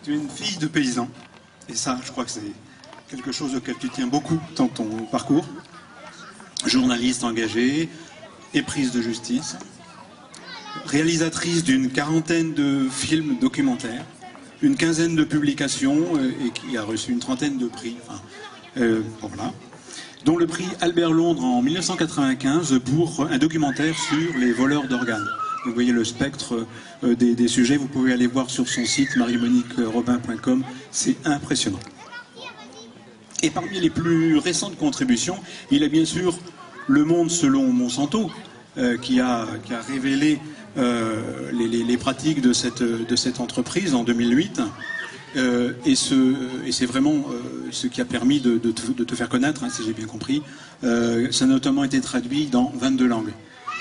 Tu es une fille de paysan, et ça, je crois que c'est quelque chose auquel tu tiens beaucoup dans ton parcours. Journaliste engagée, éprise de justice, réalisatrice d'une quarantaine de films documentaires, une quinzaine de publications et qui a reçu une trentaine de prix, voilà, dont le prix Albert Londres en 1995 pour un documentaire sur les voleurs d'organes. Vous voyez le spectre des sujets, vous pouvez aller voir sur son site mariemoniquerobin.com, c'est impressionnant. Et parmi les plus récentes contributions, il y a bien sûr Le Monde selon Monsanto, qui a révélé les pratiques de cette entreprise en 2008. Et c'est vraiment ce qui a permis de te faire connaître, hein, si j'ai bien compris. Ça a notamment été traduit dans 22 langues.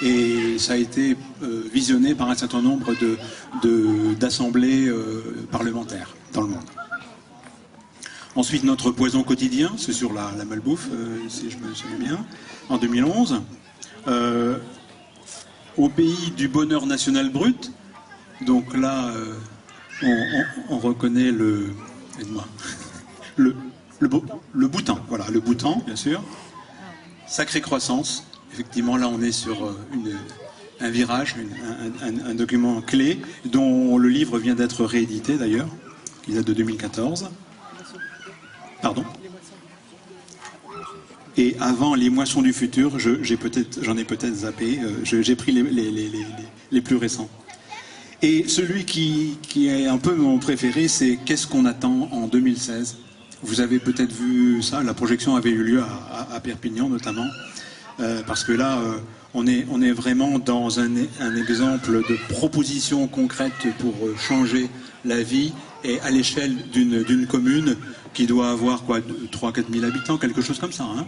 Et ça a été visionné par un certain nombre d'assemblées parlementaires dans le monde. Ensuite, Notre poison quotidien, c'est sur la malbouffe, si je me souviens bien, en 2011. Au pays du bonheur national brut, donc là, on reconnaît le Bhoutan, voilà, le Bhoutan, bien sûr. Sacrée croissance, effectivement, là on est sur un virage, un document clé, dont le livre vient d'être réédité d'ailleurs, il date de 2014. Pardon ? Et avant les moissons du futur, j'en ai peut-être zappé, j'ai pris les plus récents. Et celui qui est un peu mon préféré, c'est Qu'est-ce qu'on attend en 2016 ? Vous avez peut-être vu ça, la projection avait eu lieu à Perpignan notamment, parce que là, on est vraiment dans un exemple de proposition concrète pour changer la vie, et à l'échelle d'une commune qui doit avoir quoi, 3-4 000 habitants, quelque chose comme ça. Hein,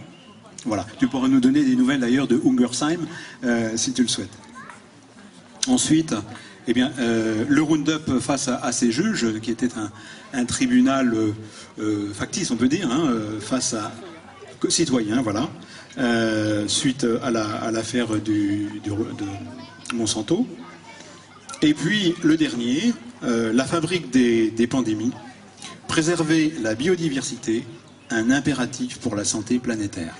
voilà. Tu pourras nous donner des nouvelles d'ailleurs de Hungersheim, si tu le souhaites. Ensuite, eh bien, le Roundup face à ces juges, qui était un tribunal factice, on peut dire, hein, face à citoyens, voilà, suite à l'affaire de Monsanto. Et puis, le dernier, la fabrique des pandémies, préserver la biodiversité, un impératif pour la santé planétaire.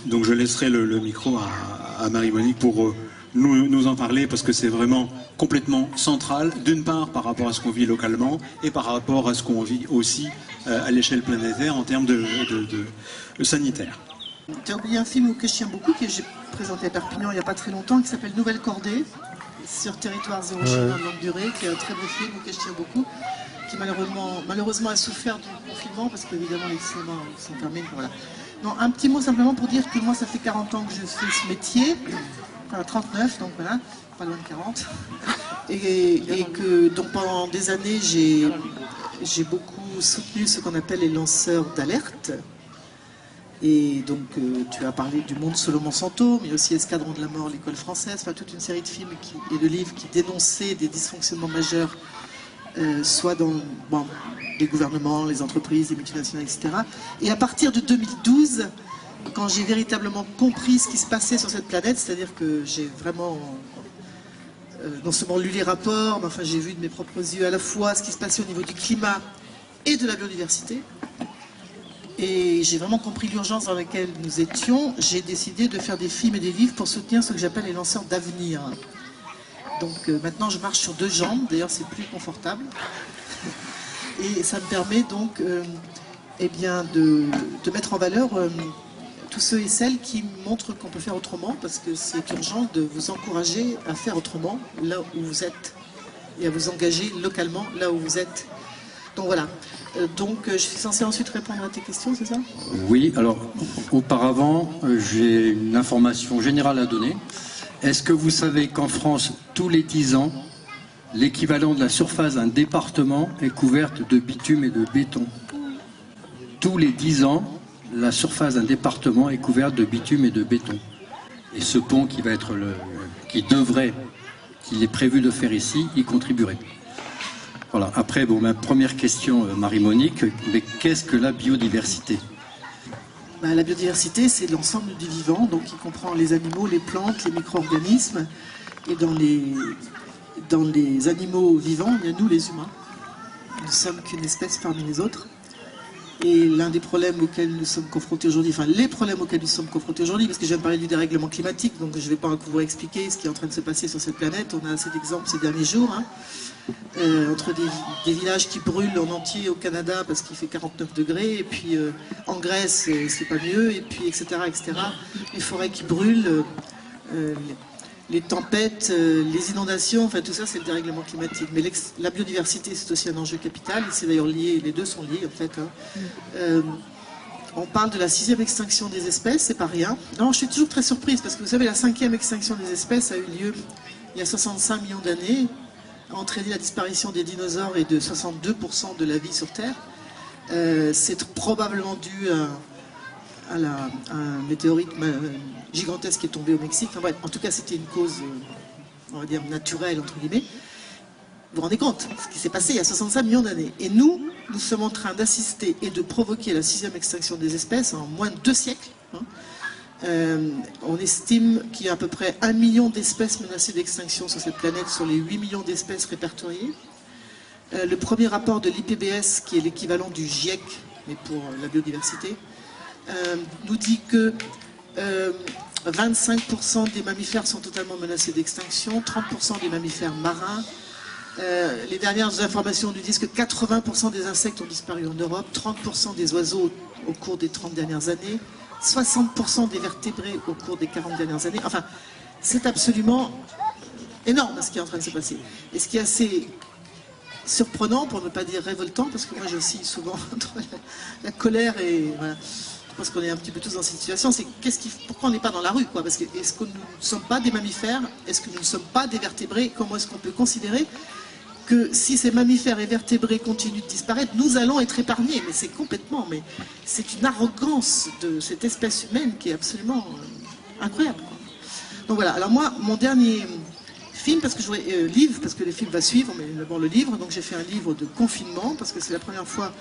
Donc je laisserai le micro à Marie-Monique pour nous en parler, parce que c'est vraiment complètement central, d'une part par rapport à ce qu'on vit localement, et par rapport à ce qu'on vit aussi à l'échelle planétaire en termes de sanitaire. Tu as oublié un film que je tiens beaucoup, que j'ai présenté à Perpignan il n'y a pas très longtemps, qui s'appelle Nouvelle Cordée, sur Territoire Zéro Chine en longue durée, qui est un très beau film que je tiens beaucoup, qui malheureusement a souffert du confinement, parce qu'évidemment les cinémas sont fermés. Voilà. Non, un petit mot simplement pour dire que moi ça fait 40 ans que je fais ce métier, enfin 39, donc voilà, pas loin de 40, et que donc pendant des années j'ai beaucoup soutenu ce qu'on appelle les lanceurs d'alerte. Et donc tu as parlé du Monde selon Monsanto, mais aussi Escadron de la mort, l'école française, enfin toute une série de films et de livres qui dénonçaient des dysfonctionnements majeurs, soit dans les gouvernements, les entreprises, les multinationales, etc. Et à partir de 2012, quand j'ai véritablement compris ce qui se passait sur cette planète, c'est-à-dire que j'ai vraiment non seulement lu les rapports, mais enfin j'ai vu de mes propres yeux à la fois ce qui se passait au niveau du climat et de la biodiversité, et j'ai vraiment compris l'urgence dans laquelle nous étions, j'ai décidé de faire des films et des livres pour soutenir ce que j'appelle les lanceurs d'avenir. Donc maintenant je marche sur 2 jambes, d'ailleurs c'est plus confortable. Et ça me permet donc eh bien de mettre en valeur tous ceux et celles qui montrent qu'on peut faire autrement, parce que c'est urgent de vous encourager à faire autrement là où vous êtes et à vous engager localement là où vous êtes. Donc voilà. Donc je suis censée ensuite répondre à tes questions, c'est ça? Oui, alors auparavant j'ai une information générale à donner. Est-ce que vous savez qu'en France, tous les 10 ans, l'équivalent de la surface d'un département est couverte de bitume et de béton? Tous les 10 ans, la surface d'un département est couverte de bitume et de béton. Et ce pont qui qu'il est prévu de faire ici, y contribuerait. Voilà. Après, bon, ma première question, Marie-Monique, mais qu'est-ce que la biodiversité? La biodiversité, c'est l'ensemble du vivant, donc qui comprend les animaux, les plantes, les micro-organismes. Et dans les animaux vivants, il y a nous, les humains. Nous ne sommes qu'une espèce parmi les autres. Et l'un des problèmes auxquels nous sommes confrontés aujourd'hui, enfin les problèmes auxquels nous sommes confrontés aujourd'hui, parce que je viens de parler du dérèglement climatique, donc je ne vais pas vous expliquer ce qui est en train de se passer sur cette planète. On a assez d'exemples ces derniers jours, hein, entre des villages qui brûlent en entier au Canada parce qu'il fait 49 degrés, et puis en Grèce c'est pas mieux, et puis etc., etc. Les forêts qui brûlent, les tempêtes, les inondations, enfin tout ça c'est le dérèglement climatique. Mais la biodiversité c'est aussi un enjeu capital, et c'est d'ailleurs lié, les deux sont liés en fait. Hein. On parle de la 6e extinction des espèces, c'est pas rien. Non, je suis toujours très surprise parce que vous savez, la 5e extinction des espèces a eu lieu il y a 65 millions d'années, a entraîné la disparition des dinosaures et de 62% de la vie sur Terre. C'est probablement dû à un météorite gigantesque qui est tombé au Mexique. Enfin bref, en tout cas, c'était une cause, on va dire, naturelle, entre guillemets. Vous vous rendez compte ce qui s'est passé il y a 65 millions d'années. Et nous sommes en train d'assister et de provoquer la 6e extinction des espèces en moins de 2 siècles. Hein. On estime qu'il y a à peu près 1 million d'espèces menacées d'extinction sur cette planète, sur les 8 millions d'espèces répertoriées. Le premier rapport de l'IPBES, qui est l'équivalent du GIEC, mais pour la biodiversité, nous dit que 25% des mammifères sont totalement menacés d'extinction, 30% des mammifères marins. Les dernières informations nous disent que 80% des insectes ont disparu en Europe, 30% des oiseaux au cours des 30 dernières années, 60% des vertébrés au cours des 40 dernières années. Enfin, c'est absolument énorme ce qui est en train de se passer. Et ce qui est assez surprenant, pour ne pas dire révoltant, parce que moi j'oscille souvent entre la colère et... Voilà. Je pense qu'on est un petit peu tous dans cette situation, c'est pourquoi on n'est pas dans la rue, quoi, parce que est-ce que nous ne sommes pas des mammifères, est-ce que nous ne sommes pas des vertébrés, comment est-ce qu'on peut considérer que si ces mammifères et vertébrés continuent de disparaître, nous allons être épargnés, mais c'est complètement, mais c'est une arrogance de cette espèce humaine qui est absolument incroyable, quoi. Donc voilà, alors moi, mon dernier film, parce que je voudrais, livre, parce que le film va suivre, mais d'abord le livre, donc j'ai fait un livre de confinement, parce que c'est la première fois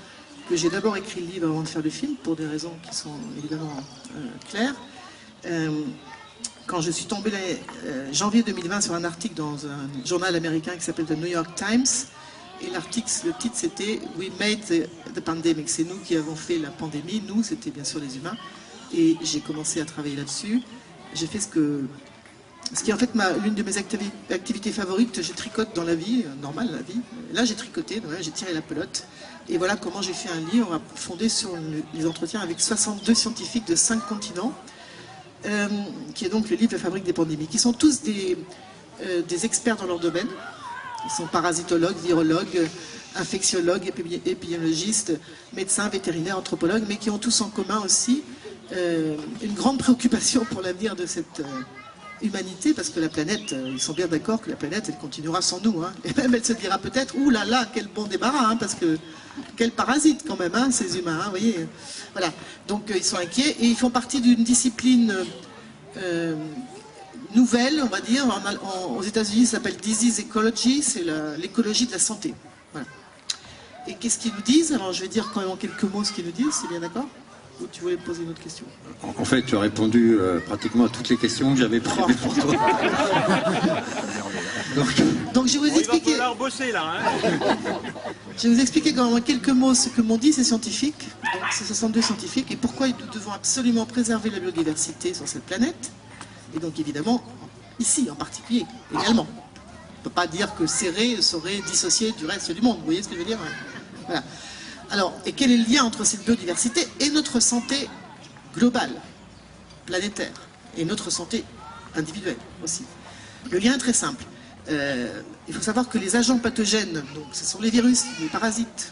que j'ai d'abord écrit le livre avant de faire le film, pour des raisons qui sont évidemment claires. Quand je suis tombée janvier 2020 sur un article dans un journal américain qui s'appelle The New York Times, et le titre c'était « We made the pandemic », c'est nous qui avons fait la pandémie, nous c'était bien sûr les humains, et j'ai commencé à travailler là-dessus. J'ai fait ce qui est en fait l'une de mes activités favorites. Je tricote dans la vie, normale la vie. Là j'ai tricoté, j'ai tiré la pelote. Et voilà comment j'ai fait un livre fondé sur les entretiens avec 62 scientifiques de 5 continents, qui est donc le livre La fabrique des pandémies, qui sont tous des experts dans leur domaine. Ils sont parasitologues, virologues, infectiologues, épidémiologistes, médecins, vétérinaires, anthropologues, mais qui ont tous en commun aussi une grande préoccupation pour l'avenir de cette humanité, parce que la planète, ils sont bien d'accord que la planète, elle continuera sans nous, hein. Et même elle se dira peut-être, ouh là là, quel bon débarras, hein, parce que quel parasite quand même, hein, ces humains, hein, vous voyez. Voilà, donc ils sont inquiets, et ils font partie d'une discipline nouvelle, on va dire, aux États-Unis, ça s'appelle Disease Ecology, c'est l'écologie de la santé. Voilà. Et qu'est-ce qu'ils nous disent? Alors je vais dire quand même en quelques mots ce qu'ils nous disent, c'est bien d'accord? Ou tu voulais me poser une autre question? En fait, tu as répondu pratiquement à toutes les questions que j'avais prévues pour toi. Donc je vais vous expliquer. Il va falloir bosser là. Hein. Je vais vous expliquer quand même en quelques mots ce que m'ont dit ces scientifiques, donc ces 62 scientifiques, et pourquoi nous devons absolument préserver la biodiversité sur cette planète, et donc évidemment ici en particulier également. On ne peut pas dire que serrer serait dissocié du reste du monde. Vous voyez ce que je veux dire? Voilà. Alors, et quel est le lien entre cette biodiversité et notre santé globale, planétaire, et notre santé individuelle aussi? Le lien est très simple. Il faut savoir que les agents pathogènes, donc ce sont les virus, les parasites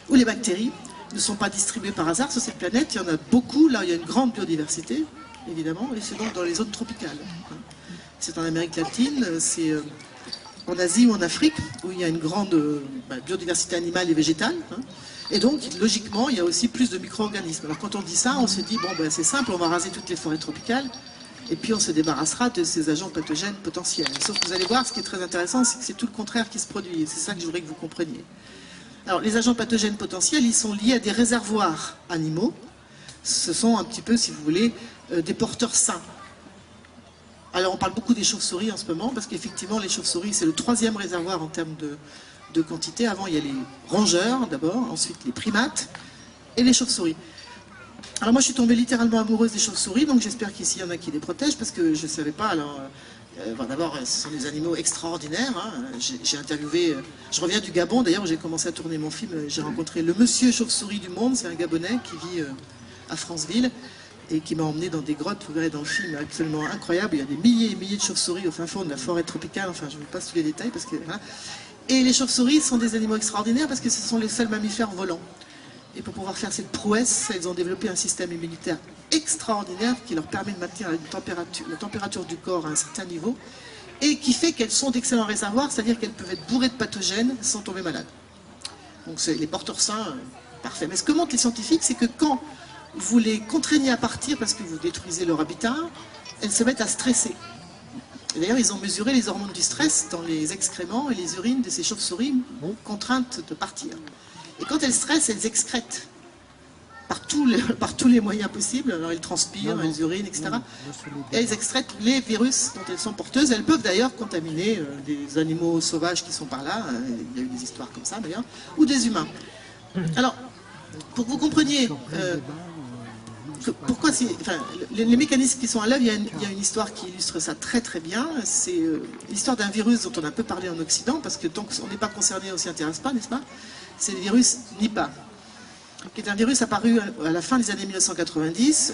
ou les bactéries, ne sont pas distribués par hasard sur cette planète. Il y en a beaucoup, là il y a une grande biodiversité, évidemment, et c'est donc dans les zones tropicales. C'est en Amérique latine, c'est en Asie ou en Afrique, où il y a une grande biodiversité animale et végétale. Et donc, logiquement, il y a aussi plus de micro-organismes. Alors quand on dit ça, on se dit, bon, c'est simple, on va raser toutes les forêts tropicales, et puis on se débarrassera de ces agents pathogènes potentiels. Sauf que vous allez voir, ce qui est très intéressant, c'est que c'est tout le contraire qui se produit. Et c'est ça que je voudrais que vous compreniez. Alors, les agents pathogènes potentiels, ils sont liés à des réservoirs animaux. Ce sont un petit peu, si vous voulez, des porteurs sains. Alors, on parle beaucoup des chauves-souris en ce moment, parce qu'effectivement, les chauves-souris, c'est le 3e réservoir en termes deux quantités. Avant, il y a les rongeurs d'abord, ensuite les primates et les chauves-souris. Alors moi, je suis tombée littéralement amoureuse des chauves-souris, donc j'espère qu'ici, il y en a qui les protègent, parce que je ne savais pas. Alors, bon, d'abord, ce sont des animaux extraordinaires. Hein. J'ai interviewé, je reviens du Gabon, d'ailleurs, où j'ai commencé à tourner mon film. J'ai rencontré le monsieur chauve-souris du monde, c'est un Gabonais qui vit à Franceville, et qui m'a emmené dans des grottes, vous verrez dans le film, absolument incroyable. Il y a des milliers et milliers de chauves-souris au fin fond de la forêt tropicale, enfin, je ne vous passe tous les détails, parce que... Voilà. Et les chauves-souris sont des animaux extraordinaires, parce que ce sont les seuls mammifères volants. Et pour pouvoir faire cette prouesse, elles ont développé un système immunitaire extraordinaire qui leur permet de maintenir la température du corps à un certain niveau et qui fait qu'elles sont d'excellents réservoirs, c'est-à-dire qu'elles peuvent être bourrées de pathogènes sans tomber malades. Donc c'est les porteurs sains, parfait. Mais ce que montrent les scientifiques, c'est que quand vous les contraignez à partir parce que vous détruisez leur habitat, elles se mettent à stresser. D'ailleurs, ils ont mesuré les hormones du stress dans les excréments et les urines de ces chauves-souris contraintes de partir. Et quand elles stressent, elles excrètent par tous les moyens possibles. Alors elles transpirent, elles urinent, etc. Et elles excrètent les virus dont elles sont porteuses. Elles peuvent d'ailleurs contaminer des animaux sauvages qui sont par là. Il y a eu des histoires comme ça d'ailleurs. Ou des humains. Alors, pour que vous compreniez pourquoi les mécanismes qui sont à l'œuvre, il y a une histoire qui illustre ça très très bien. C'est l'histoire d'un virus dont on a peu parlé en Occident, parce que tant qu'on n'est pas concerné, on ne s'y intéresse pas, n'est-ce pas? C'est le virus Nipah, qui est un virus apparu à la fin des années 1990.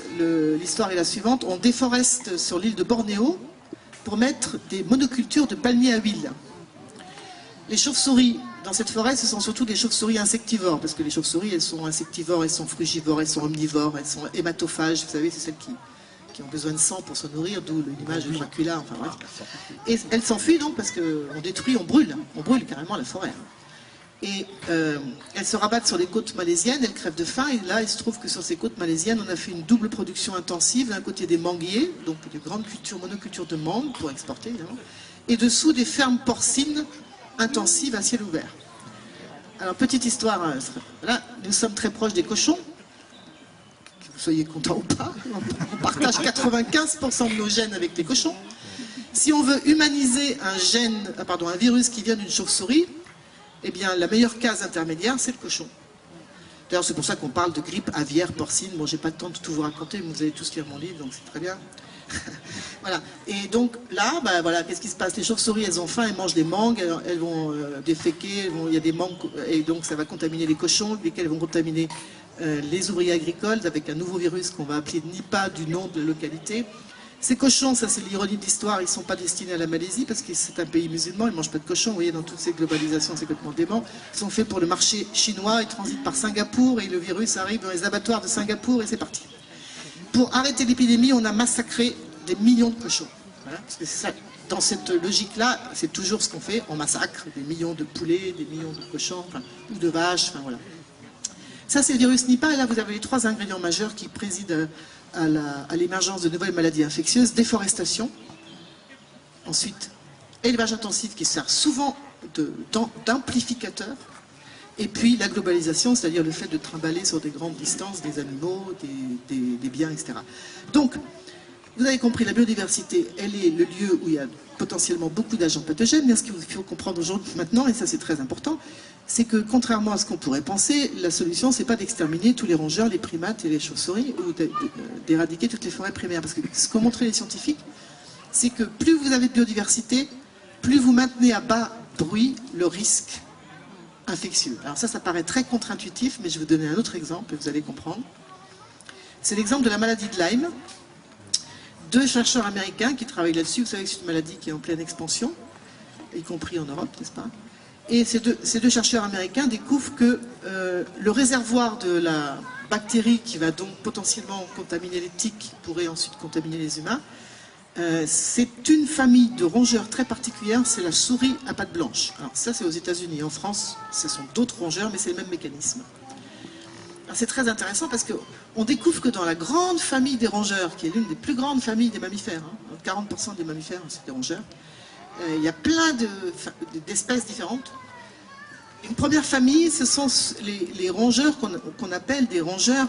L'histoire est la suivante. On déforeste sur l'île de Bornéo pour mettre des monocultures de palmiers à huile. Les chauves-souris dans cette forêt, ce sont surtout des chauves-souris insectivores, parce que les chauves-souris, elles sont insectivores, elles sont frugivores, elles sont omnivores, elles sont hématophages, vous savez, c'est celles qui ont besoin de sang pour se nourrir, d'où l'image de Dracula, enfin bref. Et elles s'enfuient donc parce qu'on détruit, on brûle carrément la forêt. Et elles se rabattent sur les côtes malaisiennes, elles crèvent de faim, et là il se trouve que sur ces côtes malaisiennes, on a fait une double production intensive, d'un côté des manguiers, donc de grandes monocultures de mangue, pour exporter évidemment, et dessous des fermes porcines intensives à ciel ouvert. Alors petite histoire, là nous sommes très proches des cochons, que vous soyez contents ou pas, on partage 95% de nos gènes avec les cochons. Si on veut humaniser un virus qui vient d'une chauve-souris, eh bien, la meilleure case intermédiaire, c'est le cochon. D'ailleurs, c'est pour ça qu'on parle de grippe aviaire, porcine. Bon, j'ai pas le temps de tout vous raconter, mais vous allez tous lire mon livre, donc c'est très bien. Voilà. Et donc, là, bah, voilà, qu'est-ce qui se passe? Les chauves-souris, elles ont faim, elles mangent des mangues, elles vont déféquer, il y a des mangues, et donc ça va contaminer les cochons, lesquels vont contaminer les ouvriers agricoles avec un nouveau virus qu'on va appeler Nipah, du nom de la localité. Ces cochons, ça c'est l'ironie de l'histoire, ils ne sont pas destinés à la Malaisie parce que c'est un pays musulman, ils ne mangent pas de cochons, vous voyez, dans toutes ces globalisations, c'est complètement dément. Ils sont faits pour le marché chinois, ils transitent par Singapour et le virus arrive dans les abattoirs de Singapour et c'est parti. Pour arrêter l'épidémie, on a massacré des millions de cochons. Voilà, parce que ça, dans cette logique-là, c'est toujours ce qu'on fait, on massacre des millions de poulets, des millions de cochons, enfin, ou de vaches, enfin voilà. Ça c'est le virus Nipah, et là vous avez les trois ingrédients majeurs qui président à l'émergence de nouvelles maladies infectieuses: déforestation, ensuite élevage intensif qui sert souvent d'amplificateur, et puis la globalisation, c'est-à-dire le fait de trimballer sur des grandes distances des animaux, des biens, etc. Donc, vous avez compris, la biodiversité, elle est le lieu où il y a potentiellement beaucoup d'agents pathogènes, mais ce qu'il faut comprendre aujourd'hui, maintenant, et ça c'est très important, c'est que contrairement à ce qu'on pourrait penser, la solution c'est pas d'exterminer tous les rongeurs, les primates et les chauves-souris, ou d'éradiquer toutes les forêts primaires. Parce que ce qu'ont montré les scientifiques, c'est que plus vous avez de biodiversité, plus vous maintenez à bas bruit le risque infectieux. Alors ça paraît très contre-intuitif, mais je vais vous donner un autre exemple et vous allez comprendre. C'est l'exemple de la maladie de Lyme. Deux chercheurs américains qui travaillent là-dessus, vous savez que c'est une maladie qui est en pleine expansion, y compris en Europe, n'est-ce pas? Et ces deux chercheurs américains découvrent que le réservoir de la bactérie qui va donc potentiellement contaminer les tiques, qui pourrait ensuite contaminer les humains, c'est une famille de rongeurs très particulière, c'est la souris à pattes blanches. Alors ça c'est aux États-Unis, en France ce sont d'autres rongeurs, mais c'est le même mécanisme. C'est très intéressant parce qu'on découvre que dans la grande famille des rongeurs, qui est l'une des plus grandes familles des mammifères, hein, 40% des mammifères c'est des rongeurs, il y a plein d'espèces différentes. Une première famille, ce sont les rongeurs qu'on appelle des rongeurs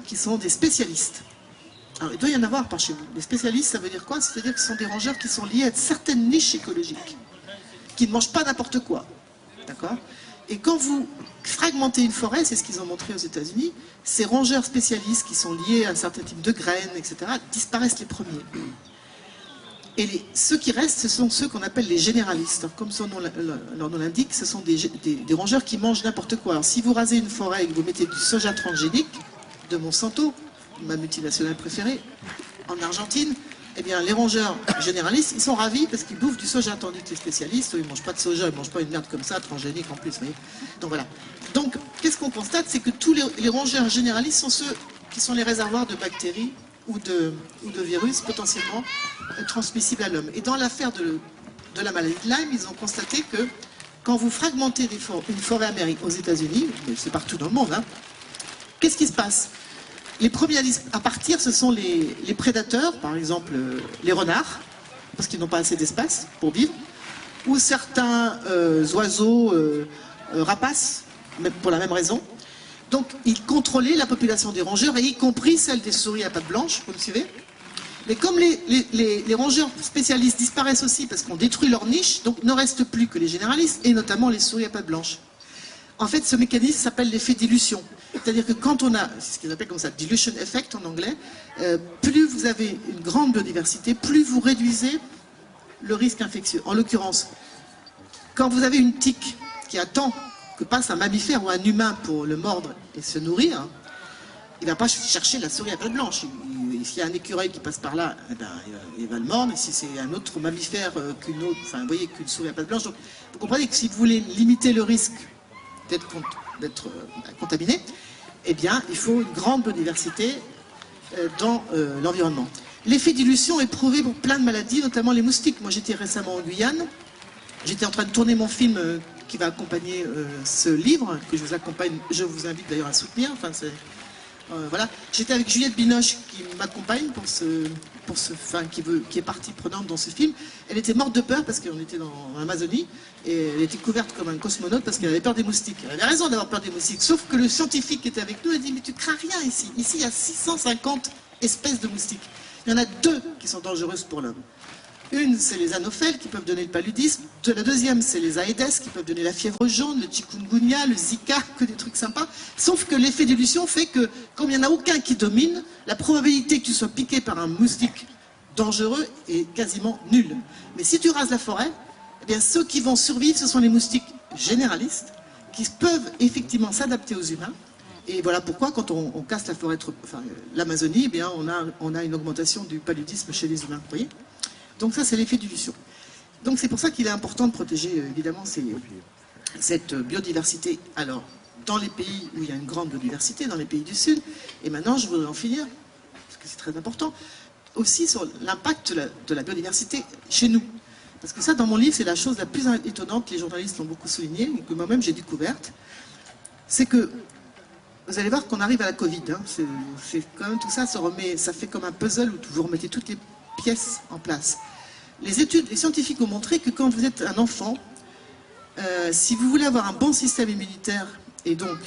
qui sont des spécialistes. Alors il doit y en avoir par chez vous. Les spécialistes, ça veut dire quoi? C'est-à-dire que ce sont des rongeurs qui sont liés à certaines niches écologiques, qui ne mangent pas n'importe quoi. D'accord? Et quand vous fragmentez une forêt, c'est ce qu'ils ont montré aux États-Unis, ces rongeurs spécialistes qui sont liés à un certain type de graines, etc., disparaissent les premiers. Et ceux qui restent, ce sont ceux qu'on appelle les généralistes. Alors, comme leur nom l'indique, ce sont des rongeurs qui mangent n'importe quoi. Alors, si vous rasez une forêt et que vous mettez du soja transgénique, de Monsanto, ma multinationale préférée, en Argentine, eh bien, les rongeurs généralistes, ils sont ravis parce qu'ils bouffent du soja, tandis que les spécialistes, eux, ils ne mangent pas de soja, ils ne mangent pas une merde comme ça, transgénique en plus, vous voyez. Donc voilà. Donc, qu'est-ce qu'on constate? C'est que tous les rongeurs généralistes sont ceux qui sont les réservoirs de bactéries ou de virus potentiellement transmissibles à l'homme. Et dans l'affaire de la maladie de Lyme, ils ont constaté que quand vous fragmentez une forêt américaine aux États-Unis, mais c'est partout dans le monde, hein, qu'est-ce qui se passe? Les premiers à partir, ce sont les prédateurs, par exemple les renards, parce qu'ils n'ont pas assez d'espace pour vivre, ou certains oiseaux rapaces, mais pour la même raison. Donc, ils contrôlaient la population des rongeurs, et y compris celle des souris à pattes blanches, vous me suivez? Mais comme les rongeurs spécialistes disparaissent aussi parce qu'on détruit leur niche, donc il ne reste plus que les généralistes, et notamment les souris à pattes blanches. En fait, ce mécanisme s'appelle l'effet dilution. C'est-à-dire que quand on a, c'est ce qu'ils appellent comme ça, dilution effect en anglais, plus vous avez une grande biodiversité, plus vous réduisez le risque infectieux. En l'occurrence, quand vous avez une tique qui attend que passe un mammifère ou un humain pour le mordre et se nourrir, il ne va pas chercher la souris à pattes blanches. S'il y a un écureuil qui passe par là, eh ben, il va le mordre. Et si c'est un autre mammifère qu'une souris à pattes blanches. Donc, vous comprenez que si vous voulez limiter le risque d'être contaminé, eh bien, il faut une grande biodiversité dans l'environnement. L'effet dilution est prouvé pour plein de maladies, notamment les moustiques. Moi, j'étais récemment en Guyane. J'étais en train de tourner mon film qui va accompagner ce livre, que je vous invite d'ailleurs à soutenir. Enfin, voilà. J'étais avec Juliette Binoche qui m'accompagne qui est partie prenante dans ce film. Elle était morte de peur parce qu'on était dans l'Amazonie et elle était couverte comme un cosmonaute parce qu'elle avait peur des moustiques. Elle avait raison d'avoir peur des moustiques, sauf que le scientifique qui était avec nous a dit mais tu crains rien ici. Ici il y a 650 espèces de moustiques. Il y en a 2 qui sont dangereuses pour l'homme. Une, c'est les anophèles qui peuvent donner le paludisme. La deuxième, c'est les aedes qui peuvent donner la fièvre jaune, le chikungunya, le zika, que des trucs sympas. Sauf que l'effet dilution fait que, comme il n'y en a aucun qui domine, la probabilité que tu sois piqué par un moustique dangereux est quasiment nulle. Mais si tu rases la forêt, eh bien, ceux qui vont survivre, ce sont les moustiques généralistes qui peuvent effectivement s'adapter aux humains. Et voilà pourquoi, quand on casse la forêt, l'Amazonie, eh bien, on a une augmentation du paludisme chez les humains. Vous voyez ? Donc ça, c'est l'effet dilution. Donc c'est pour ça qu'il est important de protéger, évidemment, cette biodiversité. Alors, dans les pays où il y a une grande biodiversité, dans les pays du Sud, et maintenant, je voudrais en finir, parce que c'est très important, aussi sur l'impact de la biodiversité chez nous. Parce que ça, dans mon livre, c'est la chose la plus étonnante, les journalistes l'ont beaucoup souligné, et que moi-même j'ai découverte, c'est que, vous allez voir qu'on arrive à la Covid, hein, c'est quand même tout ça, ça fait comme un puzzle où vous remettez toutes les pièces en place. Les scientifiques ont montré que quand vous êtes un enfant, si vous voulez avoir un bon système immunitaire et donc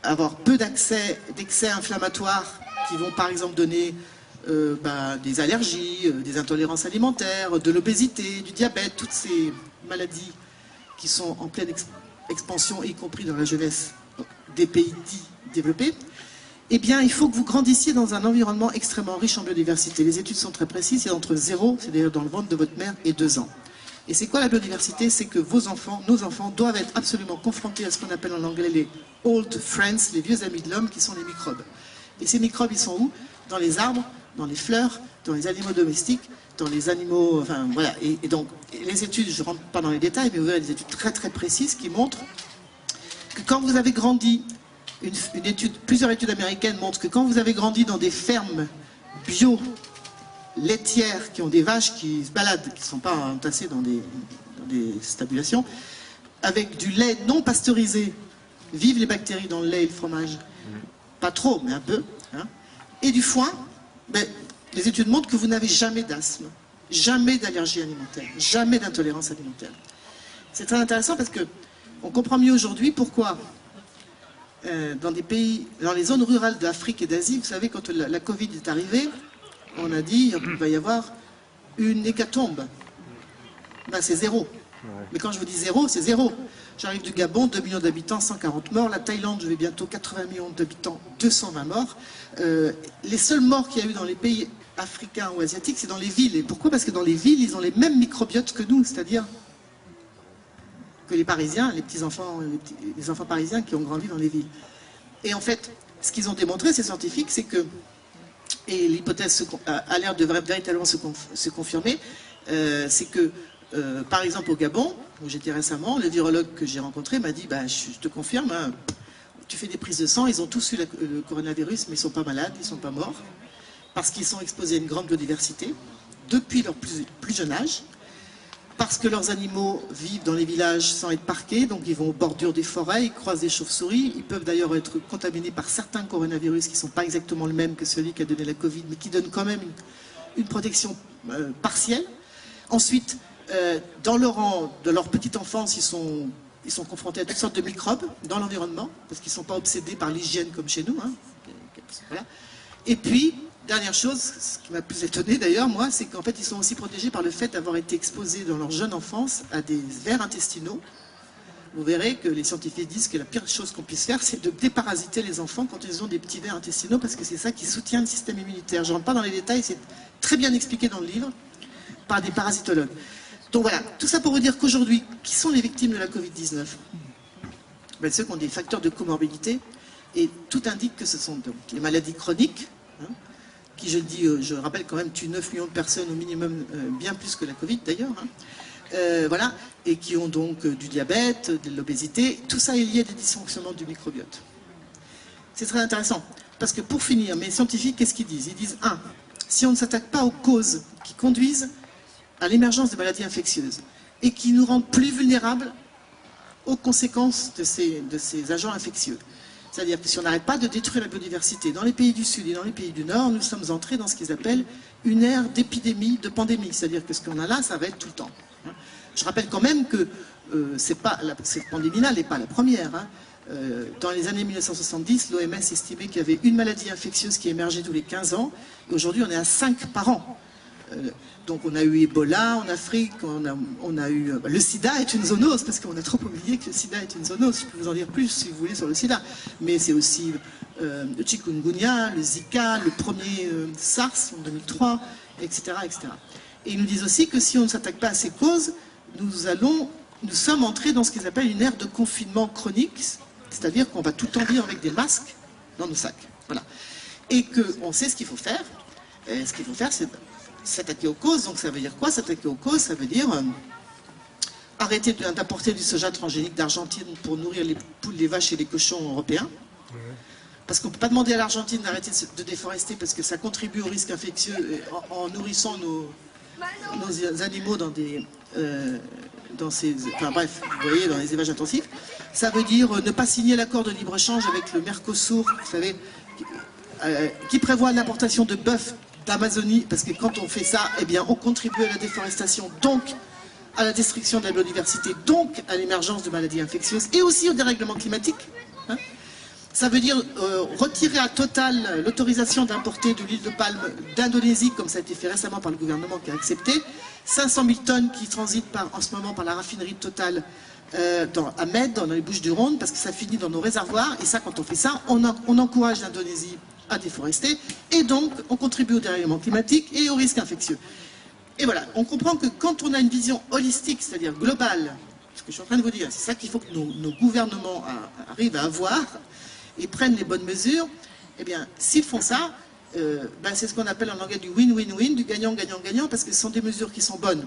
avoir peu d'excès inflammatoires qui vont par exemple donner des allergies, des intolérances alimentaires, de l'obésité, du diabète, toutes ces maladies qui sont en pleine expansion, y compris dans la jeunesse des pays dits développés, eh bien, il faut que vous grandissiez dans un environnement extrêmement riche en biodiversité. Les études sont très précises, c'est entre 0, c'est-à-dire dans le ventre de votre mère, et 2 ans. Et c'est quoi la biodiversité? C'est que vos enfants, nos enfants, doivent être absolument confrontés à ce qu'on appelle en anglais les old friends, les vieux amis de l'homme, qui sont les microbes. Et ces microbes, ils sont où? Dans les arbres, dans les fleurs, dans les animaux domestiques, dans les animaux... Enfin, voilà. Et donc, les études, je ne rentre pas dans les détails, mais vous verrez des études très très précises qui montrent que quand vous avez grandi... Plusieurs études américaines montrent que quand vous avez grandi dans des fermes bio laitières qui ont des vaches qui se baladent, qui ne sont pas entassées dans des stabulations, avec du lait non pasteurisé, vivent les bactéries dans le lait et le fromage, pas trop, mais un peu, hein, et du foin, les études montrent que vous n'avez jamais d'asthme, jamais d'allergie alimentaire, jamais d'intolérance alimentaire. C'est très intéressant parce qu'on comprend mieux aujourd'hui pourquoi dans les zones rurales d'Afrique et d'Asie, vous savez, quand la Covid est arrivée, on a dit qu'il va y avoir une hécatombe. Ben, c'est 0. Mais quand je vous dis zéro, c'est zéro. J'arrive du Gabon, 2 millions d'habitants, 140 morts. La Thaïlande, je vais bientôt 80 millions d'habitants, 220 morts. Les seuls morts qu'il y a eu dans les pays africains ou asiatiques, c'est dans les villes. Et pourquoi? Parce que dans les villes, ils ont les mêmes microbiotes que nous, c'est-à-dire que les Parisiens, les petits-enfants, les enfants parisiens qui ont grandi dans les villes. Et en fait, ce qu'ils ont démontré, ces scientifiques, c'est que, et l'hypothèse a l'air de véritablement se confirmer, c'est que, par exemple au Gabon, où j'étais récemment, le virologue que j'ai rencontré m'a dit, bah, je te confirme, hein, tu fais des prises de sang, ils ont tous eu le coronavirus, mais ils ne sont pas malades, ils ne sont pas morts, parce qu'ils sont exposés à une grande biodiversité, depuis leur plus jeune âge, parce que leurs animaux vivent dans les villages sans être parqués, donc ils vont aux bordures des forêts, ils croisent des chauves-souris, ils peuvent d'ailleurs être contaminés par certains coronavirus qui ne sont pas exactement le même que celui qui a donné la Covid, mais qui donnent quand même une protection partielle. Ensuite, dans de leur petite enfance, ils sont confrontés à toutes sortes de microbes dans l'environnement, parce qu'ils ne sont pas obsédés par l'hygiène comme chez nous. Hein. Voilà. Et puis, dernière chose, ce qui m'a plus étonné d'ailleurs, moi, c'est qu'en fait, ils sont aussi protégés par le fait d'avoir été exposés dans leur jeune enfance à des vers intestinaux. Vous verrez que les scientifiques disent que la pire chose qu'on puisse faire, c'est de déparasiter les enfants quand ils ont des petits vers intestinaux, parce que c'est ça qui soutient le système immunitaire. Je ne rentre pas dans les détails, c'est très bien expliqué dans le livre, par des parasitologues. Donc voilà, tout ça pour vous dire qu'aujourd'hui, qui sont les victimes de la Covid-19? Ben, ceux qui ont des facteurs de comorbidité, et tout indique que ce sont donc les maladies chroniques, hein, qui, je rappelle quand même, tuent 9 millions de personnes au minimum, bien plus que la Covid d'ailleurs, hein, voilà, et qui ont donc du diabète, de l'obésité, tout ça est lié à des dysfonctionnements du microbiote. C'est très intéressant, parce que pour finir, mes scientifiques, qu'est-ce qu'ils disent? Ils disent, si on ne s'attaque pas aux causes qui conduisent à l'émergence de maladies infectieuses et qui nous rendent plus vulnérables aux conséquences de ces agents infectieux. C'est-à-dire que si on n'arrête pas de détruire la biodiversité dans les pays du Sud et dans les pays du Nord, nous sommes entrés dans ce qu'ils appellent une ère d'épidémie, de pandémie. C'est-à-dire que ce qu'on a là, ça va être tout le temps. Je rappelle quand même que cette pandémie-là n'est pas la première. Hein. Dans les années 1970, l'OMS estimait qu'il y avait une maladie infectieuse qui émergeait tous les 15 ans. Et aujourd'hui, on est à 5 par an. Donc on a eu Ebola en Afrique, on a eu... le sida est une zoonose, parce qu'on a trop oublié que le sida est une zoonose. Je peux vous en dire plus si vous voulez sur le sida. Mais c'est aussi le chikungunya, le Zika, le premier SARS en 2003, etc., etc. Et ils nous disent aussi que si on ne s'attaque pas à ces causes, nous sommes entrés dans ce qu'ils appellent une ère de confinement chronique, c'est-à-dire qu'on va tout le temps vivre avec des masques dans nos sacs. Voilà. Et qu'on sait ce qu'il faut faire. Et ce qu'il faut faire, c'est s'attaquer aux causes. Donc ça veut dire quoi? S'attaquer aux causes, ça veut dire arrêter d'importer du soja transgénique d'Argentine pour nourrir les poules, les vaches et les cochons européens. Parce qu'on ne peut pas demander à l'Argentine d'arrêter de déforester parce que ça contribue au risque infectieux en nourrissant nos animaux dans enfin bref, vous voyez, dans les élevages intensifs. Ça veut dire ne pas signer l'accord de libre-échange avec le Mercosur, vous savez, qui prévoit l'importation de bœuf d'Amazonie, parce que quand on fait ça, eh bien, on contribue à la déforestation, donc à la destruction de la biodiversité, donc à l'émergence de maladies infectieuses, et aussi au dérèglement climatique. Hein. Ça veut dire retirer à Total l'autorisation d'importer de l'huile de palme d'Indonésie, comme ça a été fait récemment par le gouvernement qui a accepté. 500 000 tonnes qui transitent en ce moment par la raffinerie de Total à Med, dans les Bouches-du-Rhône, parce que ça finit dans nos réservoirs, et ça, quand on fait ça, on encourage l'Indonésie à déforester, et donc on contribue au dérèglement climatique et au risque infectieux. Et voilà, on comprend que quand on a une vision holistique, c'est-à-dire globale, ce que je suis en train de vous dire, c'est ça qu'il faut que nos gouvernements arrivent à avoir et prennent les bonnes mesures. Eh bien, s'ils font ça, c'est ce qu'on appelle en anglais du win-win-win, du gagnant-gagnant-gagnant, parce que ce sont des mesures qui sont bonnes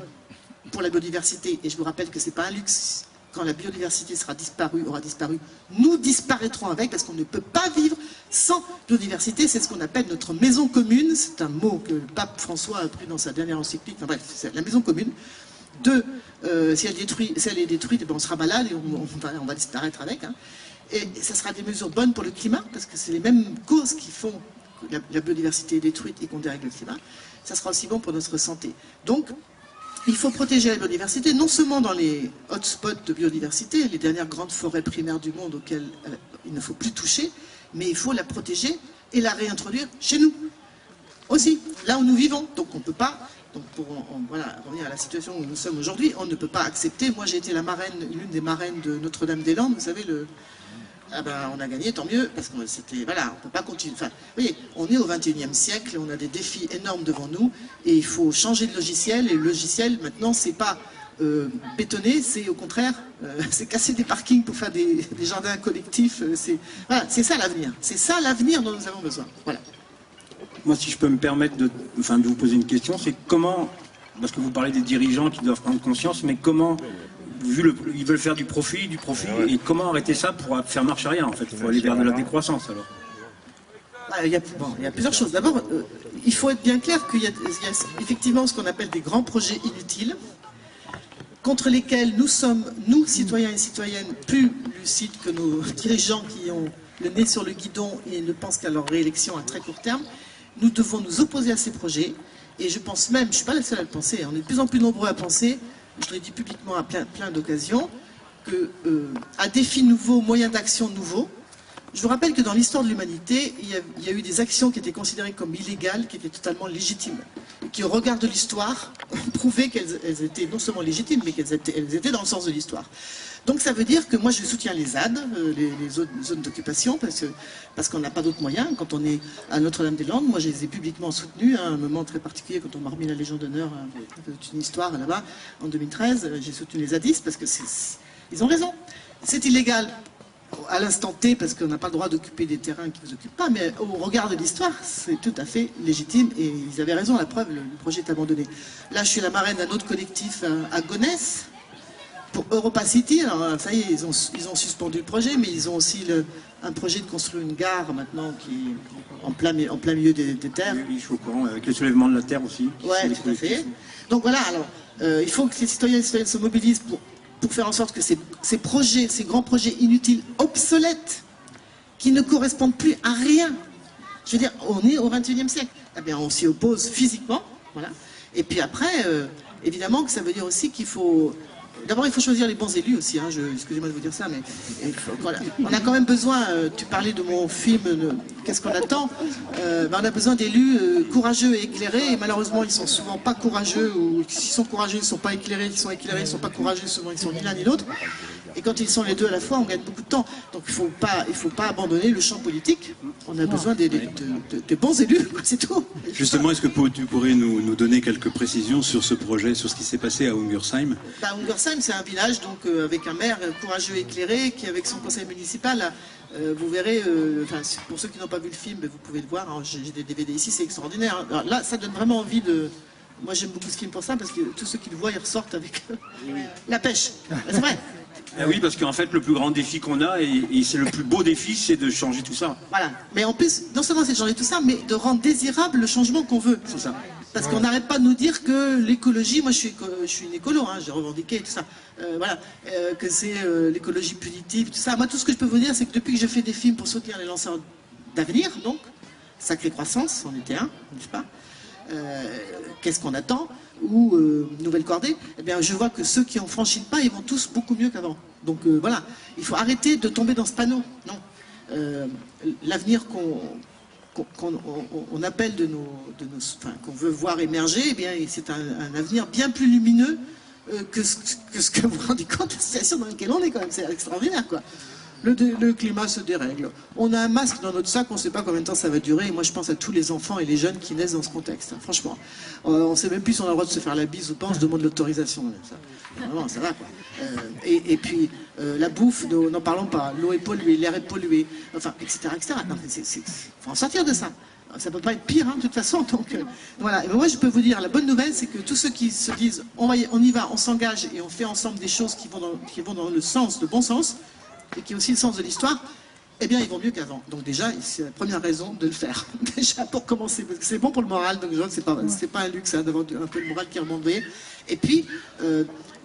pour la biodiversité, et je vous rappelle que ce n'est pas un luxe. Quand la biodiversité aura disparu, nous disparaîtrons avec, parce qu'on ne peut pas vivre sans biodiversité. C'est ce qu'on appelle notre maison commune. C'est un mot que le pape François a pris dans sa dernière encyclique. Enfin bref, c'est la maison commune. Si elle est détruite, on sera malade et on va disparaître avec. Hein. Et ça sera des mesures bonnes pour le climat, parce que c'est les mêmes causes qui font que la biodiversité est détruite et qu'on dérègle le climat. Ça sera aussi bon pour notre santé. Donc, il faut protéger la biodiversité, non seulement dans les hotspots de biodiversité, les dernières grandes forêts primaires du monde auxquelles il ne faut plus toucher, mais il faut la protéger et la réintroduire chez nous. Aussi, là où nous vivons. Donc on ne peut pas Donc pour voilà, revenir à la situation où nous sommes aujourd'hui, on ne peut pas accepter. Moi j'ai été la marraine, l'une des marraines de Notre-Dame-des-Landes, vous savez, ah ben, on a gagné, tant mieux, parce que c'était, voilà, on ne peut pas continuer. Enfin, vous voyez, on est au XXIe siècle, on a des défis énormes devant nous, et il faut changer de logiciel, et le logiciel, maintenant, c'est pas bétonner, c'est au contraire, c'est casser des parkings pour faire des jardins collectifs, voilà, c'est ça l'avenir. C'est ça l'avenir dont nous avons besoin. Voilà. Moi, si je peux me permettre de vous poser une question, c'est comment, parce que vous parlez des dirigeants qui doivent prendre conscience, mais comment, ils veulent faire du profit, et comment arrêter ça pour faire marche arrière, en fait? Il faut aller vers de la décroissance, alors. Il y a plusieurs choses. D'abord, il faut être bien clair qu'il y a effectivement ce qu'on appelle des grands projets inutiles, contre lesquels nous sommes, nous, citoyens et citoyennes, plus lucides que nos dirigeants qui ont le nez sur le guidon et ne pensent qu'à leur réélection à très court terme. Nous devons nous opposer à ces projets, et je pense même, je ne suis pas la seule à le penser, on est de plus en plus nombreux à penser, je l'ai dit publiquement à plein d'occasions, qu'à défis nouveaux, moyens d'action nouveaux. Je vous rappelle que dans l'histoire de l'humanité, il y a eu des actions qui étaient considérées comme illégales, qui étaient totalement légitimes, et qui, au regard de l'histoire, ont prouvé qu'elles étaient non seulement légitimes, mais qu'elles étaient dans le sens de l'histoire. Donc ça veut dire que moi je soutiens les ZAD, les zones d'occupation, parce qu'on n'a pas d'autres moyens. Quand on est à Notre-Dame-des-Landes, moi je les ai publiquement soutenus à un moment très particulier, quand on m'a remis la Légion d'honneur, une histoire là-bas, en 2013, j'ai soutenu les zadistes, parce que ils ont raison. C'est illégal à l'instant T, parce qu'on n'a pas le droit d'occuper des terrains qui ne vous occupent pas, mais au regard de l'histoire, c'est tout à fait légitime, et ils avaient raison, la preuve, le projet est abandonné. Là, je suis la marraine d'un autre collectif à Gonesse, pour Europa City. Alors ça y est, ils ont suspendu le projet, mais ils ont aussi un projet de construire une gare maintenant qui est en plein milieu des terres. Oui, je suis au courant, avec le soulèvement de la terre aussi. Oui, tout à fait. Donc voilà, alors, il faut que les citoyens et citoyennes se mobilisent pour faire en sorte que ces projets, ces grands projets inutiles, obsolètes, qui ne correspondent plus à rien. Je veux dire, on est au XXIe siècle. Eh bien, on s'y oppose physiquement, voilà. Et puis après, évidemment que ça veut dire aussi qu'il faut... D'abord, il faut choisir les bons élus aussi, hein. Excusez-moi de vous dire ça, mais voilà. On a quand même besoin, tu parlais de mon film, qu'est-ce qu'on attend, on a besoin d'élus courageux et éclairés, et malheureusement, ils sont souvent pas courageux, ou s'ils sont courageux, ils ne sont pas éclairés, ils sont éclairés, ils ne sont pas courageux, souvent ils sont ni l'un ni l'autre. Et quand ils sont les deux à la fois, on gagne beaucoup de temps. Donc il ne faut pas abandonner le champ politique. On a besoin des bons élus, c'est tout. Justement, est-ce que tu pourrais nous donner quelques précisions sur ce projet, sur ce qui s'est passé à Ungersheim? Ungersheim, c'est un village donc, avec un maire courageux et éclairé, qui avec son conseil municipal, vous verrez, pour ceux qui n'ont pas vu le film, vous pouvez le voir, j'ai des DVD ici, c'est extraordinaire. Alors là, ça donne vraiment envie de... Moi j'aime beaucoup ce film pour ça, parce que tous ceux qui le voient, ils ressortent avec la pêche. C'est vrai. Ah oui, parce qu'en fait, le plus grand défi qu'on a, et c'est le plus beau défi, c'est de changer tout ça. Voilà. Mais en plus, non seulement c'est de changer tout ça, mais de rendre désirable le changement qu'on veut. C'est ça. Parce qu'on n'arrête pas de nous dire que l'écologie, moi je suis une écolo, hein, j'ai revendiqué tout ça, voilà, que c'est l'écologie punitive, tout ça. Moi tout ce que je peux vous dire, c'est que depuis que je fais des films pour soutenir les lanceurs d'avenir, donc, Sacrée Croissance, c'en était un, n'est-ce pas, Qu'est-ce qu'on attend, ou Nouvelle Cordée, eh bien je vois que ceux qui ont franchi le pas, ils vont tous beaucoup mieux qu'avant. Donc voilà, il faut arrêter de tomber dans ce panneau. Non, l'avenir qu'on appelle qu'on veut voir émerger, eh bien c'est un avenir bien plus lumineux que ce que vous vous rendez compte de la situation dans laquelle on est quand même. C'est extraordinaire, quoi. Le climat se dérègle. On a un masque dans notre sac, on ne sait pas combien de temps ça va durer. Et moi, je pense à tous les enfants et les jeunes qui naissent dans ce contexte. Hein, franchement, on ne sait même plus si on a le droit de se faire la bise ou pas. On se demande l'autorisation. Vraiment, ça va, quoi. Et puis, la bouffe, n'en parlons pas. L'eau est polluée, l'air est pollué, enfin, etc., etc. Non, faut en sortir de ça. Ça ne peut pas être pire, hein, de toute façon. Donc, voilà. Et moi, je peux vous dire, la bonne nouvelle, c'est que tous ceux qui se disent, on y va, on s'engage et on fait ensemble des choses qui vont dans le sens, le bon sens, et qui est aussi le sens de l'histoire, eh bien, ils vont mieux qu'avant. Donc déjà, c'est la première raison de le faire. Déjà, pour commencer, parce que c'est bon pour le moral, donc je vois que c'est pas un luxe, hein, d'avoir un peu le moral qui remonte. Et puis,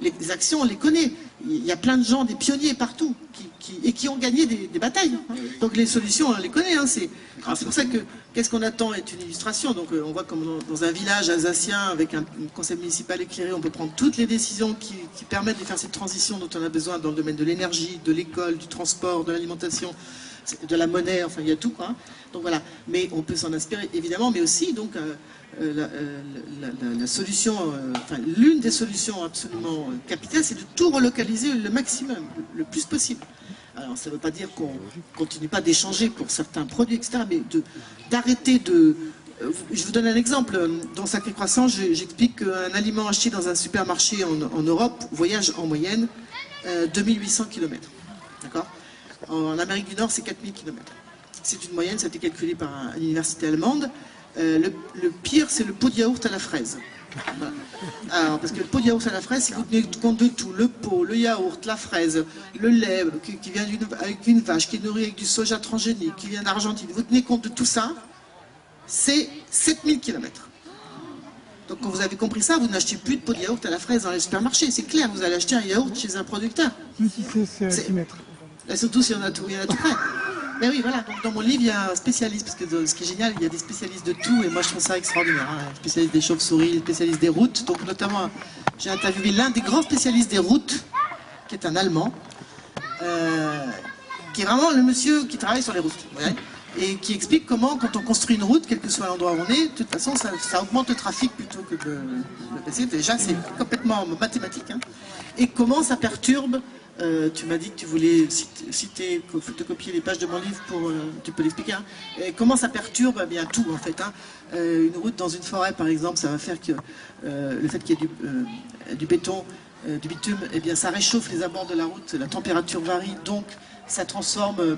les actions, on les connaît. Il y a plein de gens, des pionniers partout, qui ont gagné des batailles. Donc les solutions, on les connaît. Hein, c'est pour ça que Qu'est-ce qu'on attend est une illustration. Donc on voit comme dans un village alsacien, avec un conseil municipal éclairé, on peut prendre toutes les décisions qui permettent de faire cette transition dont on a besoin dans le domaine de l'énergie, de l'école, du transport, de l'alimentation, de la monnaie, enfin il y a tout quoi. Donc voilà, mais on peut s'en inspirer évidemment, mais aussi donc la solution, enfin l'une des solutions absolument capitales, c'est de tout relocaliser le maximum, le plus possible. Alors ça ne veut pas dire qu'on continue pas d'échanger pour certains produits, etc., mais d'arrêter de... Je vous donne un exemple. Dans Sacré Croissant, j'explique qu'un aliment acheté dans un supermarché en Europe voyage en moyenne 2800 km. D'accord ? En Amérique du Nord, c'est 4000 km. C'est une moyenne, ça a été calculé par une université allemande. Le pire, c'est le pot de yaourt à la fraise. Voilà. Alors, parce que le pot de yaourt à la fraise, si vous tenez compte de tout, le pot, le yaourt, la fraise, le lait qui vient avec une vache, qui est nourrie avec du soja transgénique, qui vient d'Argentine, vous tenez compte de tout ça, c'est 7000 km. Donc quand vous avez compris ça, vous n'achetez plus de pot de yaourt à la fraise dans les supermarchés. C'est clair, vous allez acheter un yaourt chez un producteur. C'est à 6 mètres. Là, surtout s'il y en a tout près. Mais oui, voilà. Donc dans mon livre, il y a un spécialiste, parce que ce qui est génial, il y a des spécialistes de tout, et moi je trouve ça extraordinaire. Hein. Spécialiste des chauves-souris, spécialiste des routes. Donc notamment, j'ai interviewé l'un des grands spécialistes des routes, qui est un Allemand, qui est vraiment le monsieur qui travaille sur les routes. Ouais, et qui explique comment, quand on construit une route, quel que soit l'endroit où on est, de toute façon, ça augmente le trafic plutôt que de le baisser. Déjà, c'est complètement mathématique. Hein. Et comment ça perturbe. Tu m'as dit que tu voulais citer, photocopier les pages de mon livre pour... tu peux l'expliquer. Hein. Comment ça perturbe bien tout en fait. Hein. Une route dans une forêt par exemple, ça va faire que le fait qu'il y ait du béton, du bitume, eh bien ça réchauffe les abords de la route, la température varie, donc ça transforme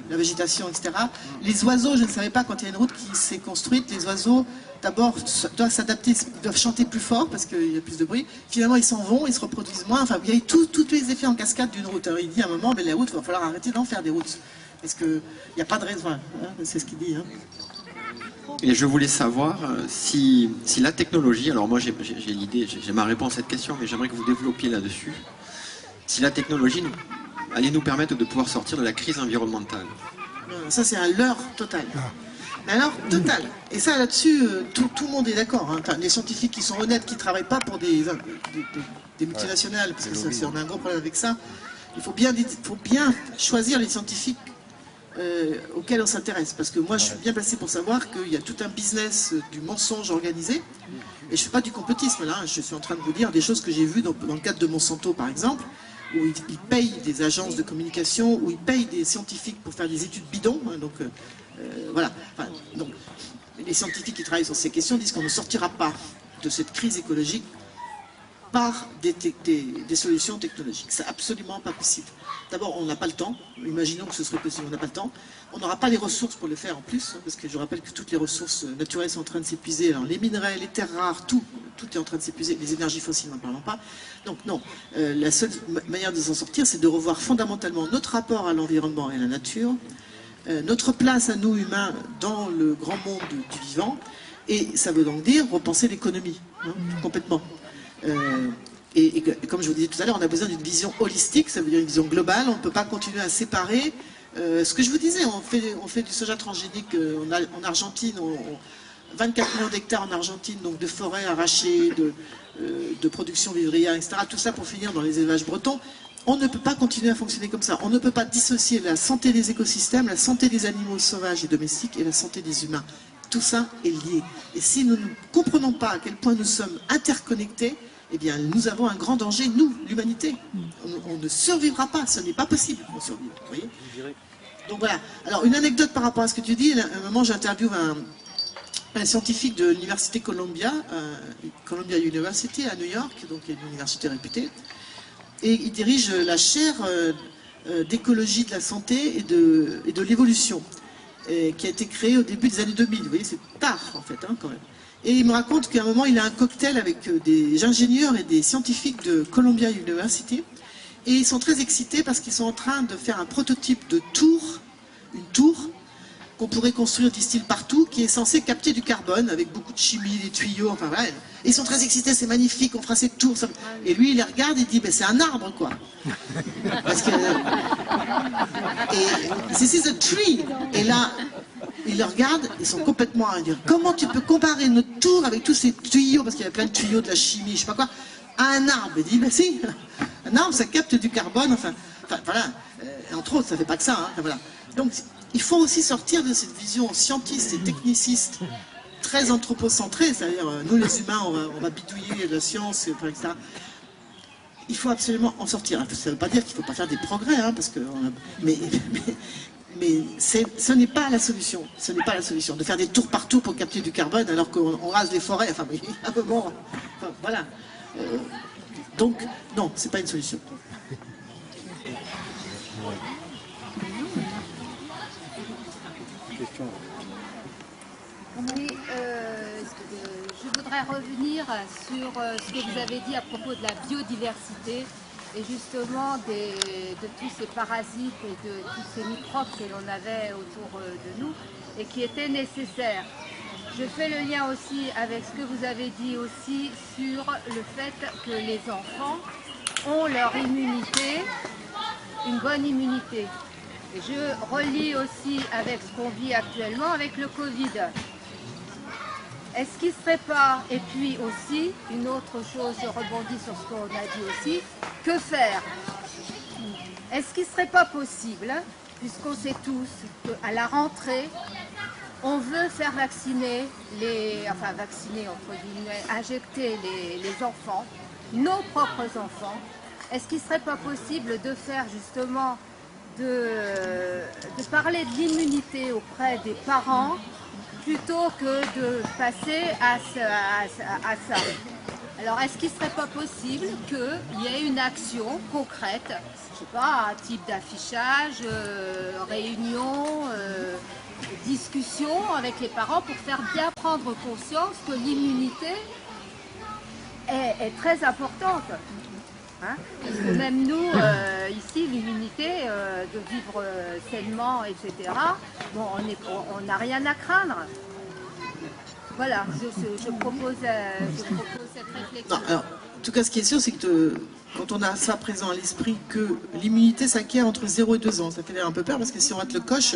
la végétation, etc. Les oiseaux, je ne savais pas, quand il y a une route qui s'est construite, les oiseaux d'abord doivent s'adapter, ils doivent chanter plus fort parce qu'il y a plus de bruit. Finalement, ils s'en vont, ils se reproduisent moins. Enfin, il y a tous les effets en cascade d'une route. Alors, il dit à un moment, les routes, il va falloir arrêter d'en faire des routes. Parce qu'il n'y a pas de raison. Hein, c'est ce qu'il dit. Hein. Et je voulais savoir si la technologie, alors moi j'ai l'idée, j'ai ma réponse à cette question, mais j'aimerais que vous développiez là-dessus, si la technologie allait nous permettre de pouvoir sortir de la crise environnementale. Ça, c'est un leurre total. Mais alors, total. Et ça, là-dessus, tout le monde est d'accord. Hein. Enfin, les scientifiques qui sont honnêtes, qui ne travaillent pas pour des multinationales, parce que on a un gros problème avec ça. Il faut bien choisir les scientifiques auxquels on s'intéresse. Parce que moi, je suis bien placé pour savoir qu'il y a tout un business du mensonge organisé. Et je ne fais pas du complotisme, là. Je suis en train de vous dire des choses que j'ai vues dans le cadre de Monsanto, par exemple, où ils payent des agences de communication, où ils payent des scientifiques pour faire des études bidons. Hein, donc, voilà. Enfin, donc, les scientifiques qui travaillent sur ces questions disent qu'on ne sortira pas de cette crise écologique par des solutions technologiques. C'est absolument pas possible. D'abord, on n'a pas le temps. Imaginons que ce serait possible, on n'a pas le temps. On n'aura pas les ressources pour le faire en plus, hein, parce que je rappelle que toutes les ressources naturelles sont en train de s'épuiser. Alors les minerais, les terres rares, tout est en train de s'épuiser. Les énergies fossiles, n'en parlons pas. Donc non, la seule manière de s'en sortir, c'est de revoir fondamentalement notre rapport à l'environnement et à la nature, notre place à nous humains dans le grand monde du vivant, et ça veut donc dire repenser l'économie, hein, complètement. Et comme je vous disais tout à l'heure, on a besoin d'une vision holistique, ça veut dire une vision globale. On ne peut pas continuer à séparer. Ce que je vous disais, on fait du soja transgénique en Argentine, 24 millions d'hectares en Argentine, donc de forêts arrachées, de production vivrière, etc. Tout ça pour finir dans les élevages bretons. On ne peut pas continuer à fonctionner comme ça. On ne peut pas dissocier la santé des écosystèmes, la santé des animaux sauvages et domestiques et la santé des humains. Tout ça est lié. Et si nous ne comprenons pas à quel point nous sommes interconnectés, eh bien, nous avons un grand danger, nous, l'humanité. On ne survivra pas, ce n'est pas possible de survivre. Vous voyez ? Donc voilà. Alors, une anecdote par rapport à ce que tu dis. À un moment, j'interviewe un scientifique de l'université Columbia University à New York, donc une université réputée. Et il dirige la chaire d'écologie de la santé et de l'évolution, qui a été créée au début des années 2000. Vous voyez, c'est tard, en fait, hein, quand même. Et il me raconte qu'à un moment, il a un cocktail avec des ingénieurs et des scientifiques de Columbia University. Et ils sont très excités parce qu'ils sont en train de faire un prototype de une tour qu'on pourrait construire, disent-ils, partout, qui est censé capter du carbone avec beaucoup de chimie, des tuyaux, enfin voilà. Et ils sont très excités, c'est magnifique, on fera cette tour. Et lui, il les regarde et dit, ben, c'est un arbre, quoi. Parce que... Et this is a tree. Et là... Ils le regardent, ils sont complètement à dire comment tu peux comparer notre tour avec tous ces tuyaux, parce qu'il y a plein de tuyaux, de la chimie, je sais pas quoi, à un arbre. Il dit, ben si, un arbre ça capte du carbone, enfin Enfin, voilà, entre autres, ça fait pas que ça. Hein, voilà. Donc, il faut aussi sortir de cette vision scientiste et techniciste, très anthropocentrée, c'est-à-dire, nous les humains, on va bidouiller la science, etc. Il faut absolument en sortir. Ça ne veut pas dire qu'il ne faut pas faire des progrès, hein, parce que mais ce n'est pas la solution. Ce n'est pas la solution de faire des tours partout pour capter du carbone alors qu'on rase les forêts. Enfin, bon, enfin, voilà. Donc, non, c'est pas une solution. Oui, je voudrais revenir sur ce que vous avez dit à propos de la biodiversité et justement de tous ces parasites et de tous ces microbes que l'on avait autour de nous et qui étaient nécessaires. Je fais le lien aussi avec ce que vous avez dit aussi sur le fait que les enfants ont leur immunité, une bonne immunité. Et je relie aussi avec ce qu'on vit actuellement avec le Covid. Est-ce qu'il ne serait pas, et puis aussi, une autre chose, je rebondis sur ce qu'on a dit aussi, que faire? Est-ce qu'il ne serait pas possible, puisqu'on sait tous qu'à la rentrée, on veut faire vacciner, vacciner entre guillemets, injecter les enfants, nos propres enfants, est-ce qu'il ne serait pas possible de faire justement, de parler de l'immunité auprès des parents, plutôt que de passer à ça. Alors, est-ce qu'il ne serait pas possible qu'il y ait une action concrète, je ne sais pas, un type d'affichage, réunion, discussion avec les parents pour faire bien prendre conscience que l'immunité est très importante. Hein, parce que même nous, ici, l'immunité, de vivre sainement, etc., bon, on n'a rien à craindre. Voilà, je propose cette réflexion. Non, alors, en tout cas, ce qui est sûr, c'est que quand on a ça présent à l'esprit, que l'immunité s'acquiert entre 0 et 2 ans, ça fait un peu peur, parce que si on rate le coche,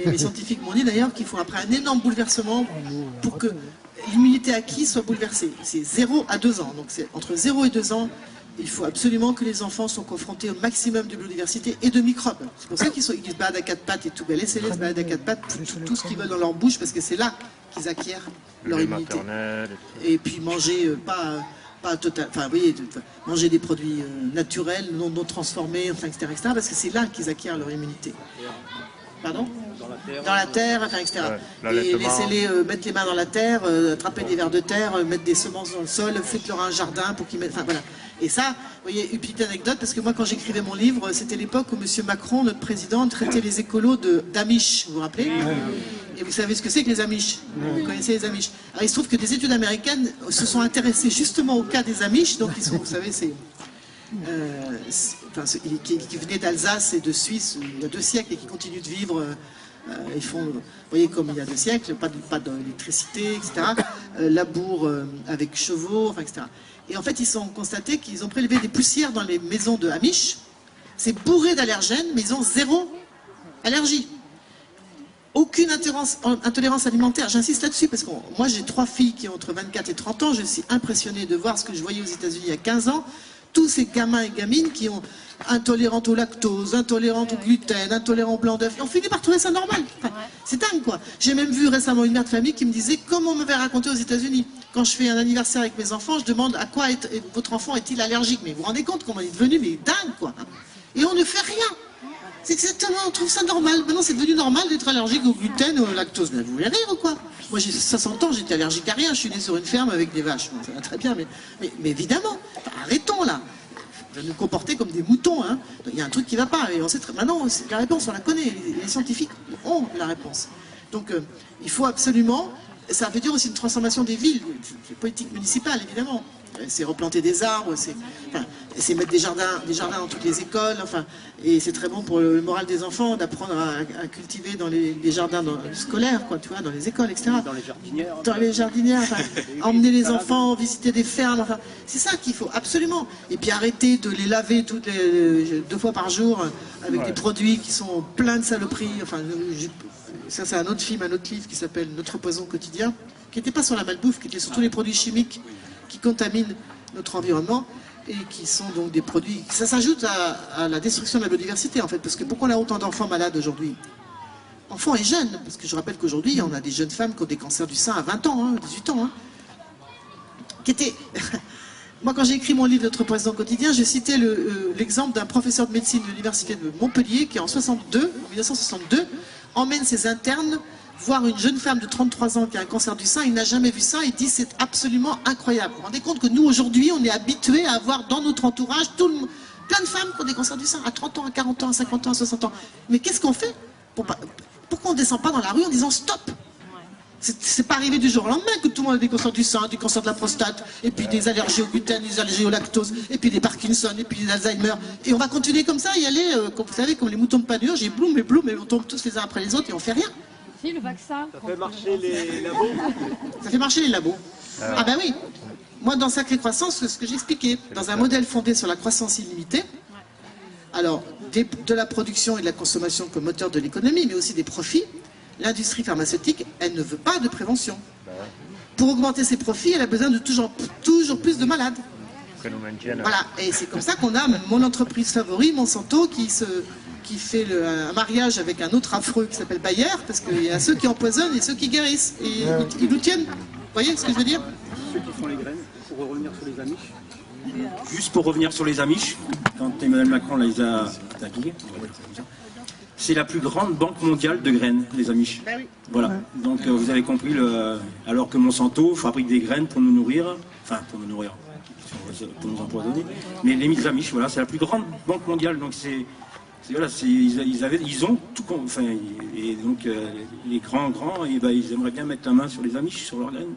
les scientifiques m'ont dit d'ailleurs qu'il faut après un énorme bouleversement pour que l'immunité acquise soit bouleversée. C'est 0 à 2 ans, donc c'est entre 0 et 2 ans. Il faut absolument que les enfants soient confrontés au maximum de biodiversité et de microbes. C'est pour ça qu'ils se baladent à 4 pattes et tout. Laissez-les se balader à 4 pattes, tout ce qu'ils veulent dans leur bouche, parce que c'est là qu'ils acquièrent leur immunité. Et puis manger manger des produits naturels, non transformés, etc., parce que c'est là qu'ils acquièrent leur immunité. Pardon ? Dans la terre, etc. Et laissez-les mettre les mains dans la terre, attraper des vers de terre, mettre des semences dans le sol, faites-leur un jardin pour qu'ils mettent... Enfin, voilà. Et ça, vous voyez, une petite anecdote, parce que moi, quand j'écrivais mon livre, c'était l'époque où M. Macron, notre président, traitait les écolos d'Amish, vous vous rappelez? Et vous savez ce que c'est que les Amish? Vous connaissez les Amish? Alors, il se trouve que des études américaines se sont intéressées justement au cas des Amish, donc ils sont, vous savez, qui venaient d'Alsace et de Suisse il y a 2 siècles et qui continuent de vivre. Ils font, vous voyez, comme il y a 2 siècles, pas d'électricité, etc. Labour avec chevaux, enfin, etc. Et en fait, ils ont constaté qu'ils ont prélevé des poussières dans les maisons de Amish. C'est bourré d'allergènes, mais ils ont 0 allergie. Aucune intolérance alimentaire. J'insiste là-dessus parce que moi, j'ai 3 filles qui ont entre 24 et 30 ans. Je suis impressionnée de voir ce que je voyais aux États-Unis il y a 15 ans. Tous ces gamins et gamines qui ont intolérantes au lactose, intolérantes au gluten, intolérantes au blanc d'œuf. On finit par trouver ça normal. Enfin, c'est dingue, quoi. J'ai même vu récemment une mère de famille qui me disait, comme on m'avait raconté aux États-Unis, quand je fais un anniversaire avec mes enfants, je demande à quoi votre enfant est-il allergique. Mais vous vous rendez compte comment il est devenu, mais dingue, quoi. Et on ne fait rien. C'est exactement, on trouve ça normal. Maintenant, c'est devenu normal d'être allergique au gluten, au lactose. Mais vous voulez rire ou quoi? Moi, j'ai 60 ans, j'étais allergique à rien. Je suis né sur une ferme avec des vaches. Bon, ça va très bien, mais évidemment, arrêtons là. De nous comporter comme des moutons. Hein. Il y a un truc qui ne va pas. Et on sait maintenant, la réponse, on la connaît. Les scientifiques ont la réponse. Donc, il faut absolument... Ça veut dire aussi une transformation des villes, des politiques municipales, évidemment. C'est replanter des arbres, c'est mettre des jardins dans toutes les écoles, et c'est très bon pour le moral des enfants d'apprendre à cultiver dans les jardins scolaires, quoi, tu vois, dans les écoles, etc. Dans les jardinières, emmener les enfants, visiter des fermes, c'est ça qu'il faut, absolument. Et puis arrêter de les laver 2 fois par jour avec des produits qui sont pleins de saloperies, ça c'est un autre film, un autre livre qui s'appelle Notre poison quotidien, qui n'était pas sur la malbouffe, qui était sur tous les produits chimiques qui contaminent notre environnement. et qui sont donc des produits... Ça s'ajoute à la destruction de la biodiversité, en fait, parce que pourquoi on a autant d'enfants malades aujourd'hui? Enfants et jeunes, parce que je rappelle qu'aujourd'hui, on a des jeunes femmes qui ont des cancers du sein à 20 ans, hein, 18 ans, hein, qui étaient... Moi, quand j'ai écrit mon livre Notre président quotidien, j'ai cité l'exemple d'un professeur de médecine de l'université de Montpellier qui, en 1962, emmène ses internes voir une jeune femme de 33 ans qui a un cancer du sein. Il n'a jamais vu ça. Il dit c'est absolument incroyable. Vous vous rendez compte que nous, aujourd'hui, on est habitués à avoir dans notre entourage plein de femmes qui ont des cancers du sein à 30 ans, à 40 ans, à 50 ans, à 60 ans. Mais qu'est-ce qu'on fait? Pourquoi on ne descend pas dans la rue en disant stop? C'est pas arrivé du jour au lendemain que tout le monde a des cancers du sein, du cancer de la prostate, et puis des allergies au gluten, des allergies au lactose, et puis des Parkinson, et puis des Alzheimer. Et on va continuer comme ça, y aller, comme vous savez, comme les moutons de panure, j'ai bloum, et on tombe tous les uns après les autres et on fait rien. Si, le vaccin. Ça fait marcher les labos. Ça fait marcher les labos. Ah ben oui. Moi, dans Sacrée Croissance, c'est ce que j'expliquais. Dans un modèle fondé sur la croissance illimitée, alors, de la production et de la consommation comme moteur de l'économie, mais aussi des profits, l'industrie pharmaceutique, elle ne veut pas de prévention. Pour augmenter ses profits, elle a besoin de toujours plus de malades. Voilà, et c'est comme ça qu'on a mon entreprise favori, Monsanto, qui fait un mariage avec un autre affreux qui s'appelle Bayer, parce qu'il y a ceux qui empoisonnent et ceux qui guérissent. Et ils nous tiennent. Vous voyez ce que je veux dire? Ceux qui font les graines, pour revenir sur les Amish. Juste pour revenir sur les Amish, quand Emmanuel Macron les a attaqués, c'est la plus grande banque mondiale de graines, les Amish. Ben oui. Voilà, donc vous avez compris, alors que Monsanto fabrique des graines pour nous nourrir, enfin pour nous nourrir, pour nous empoisonner, mais les Amish, voilà, c'est la plus grande banque mondiale, donc ils ont tout, enfin, et donc les grands, et ben, ils aimeraient bien mettre la main sur les Amish, sur leurs graines.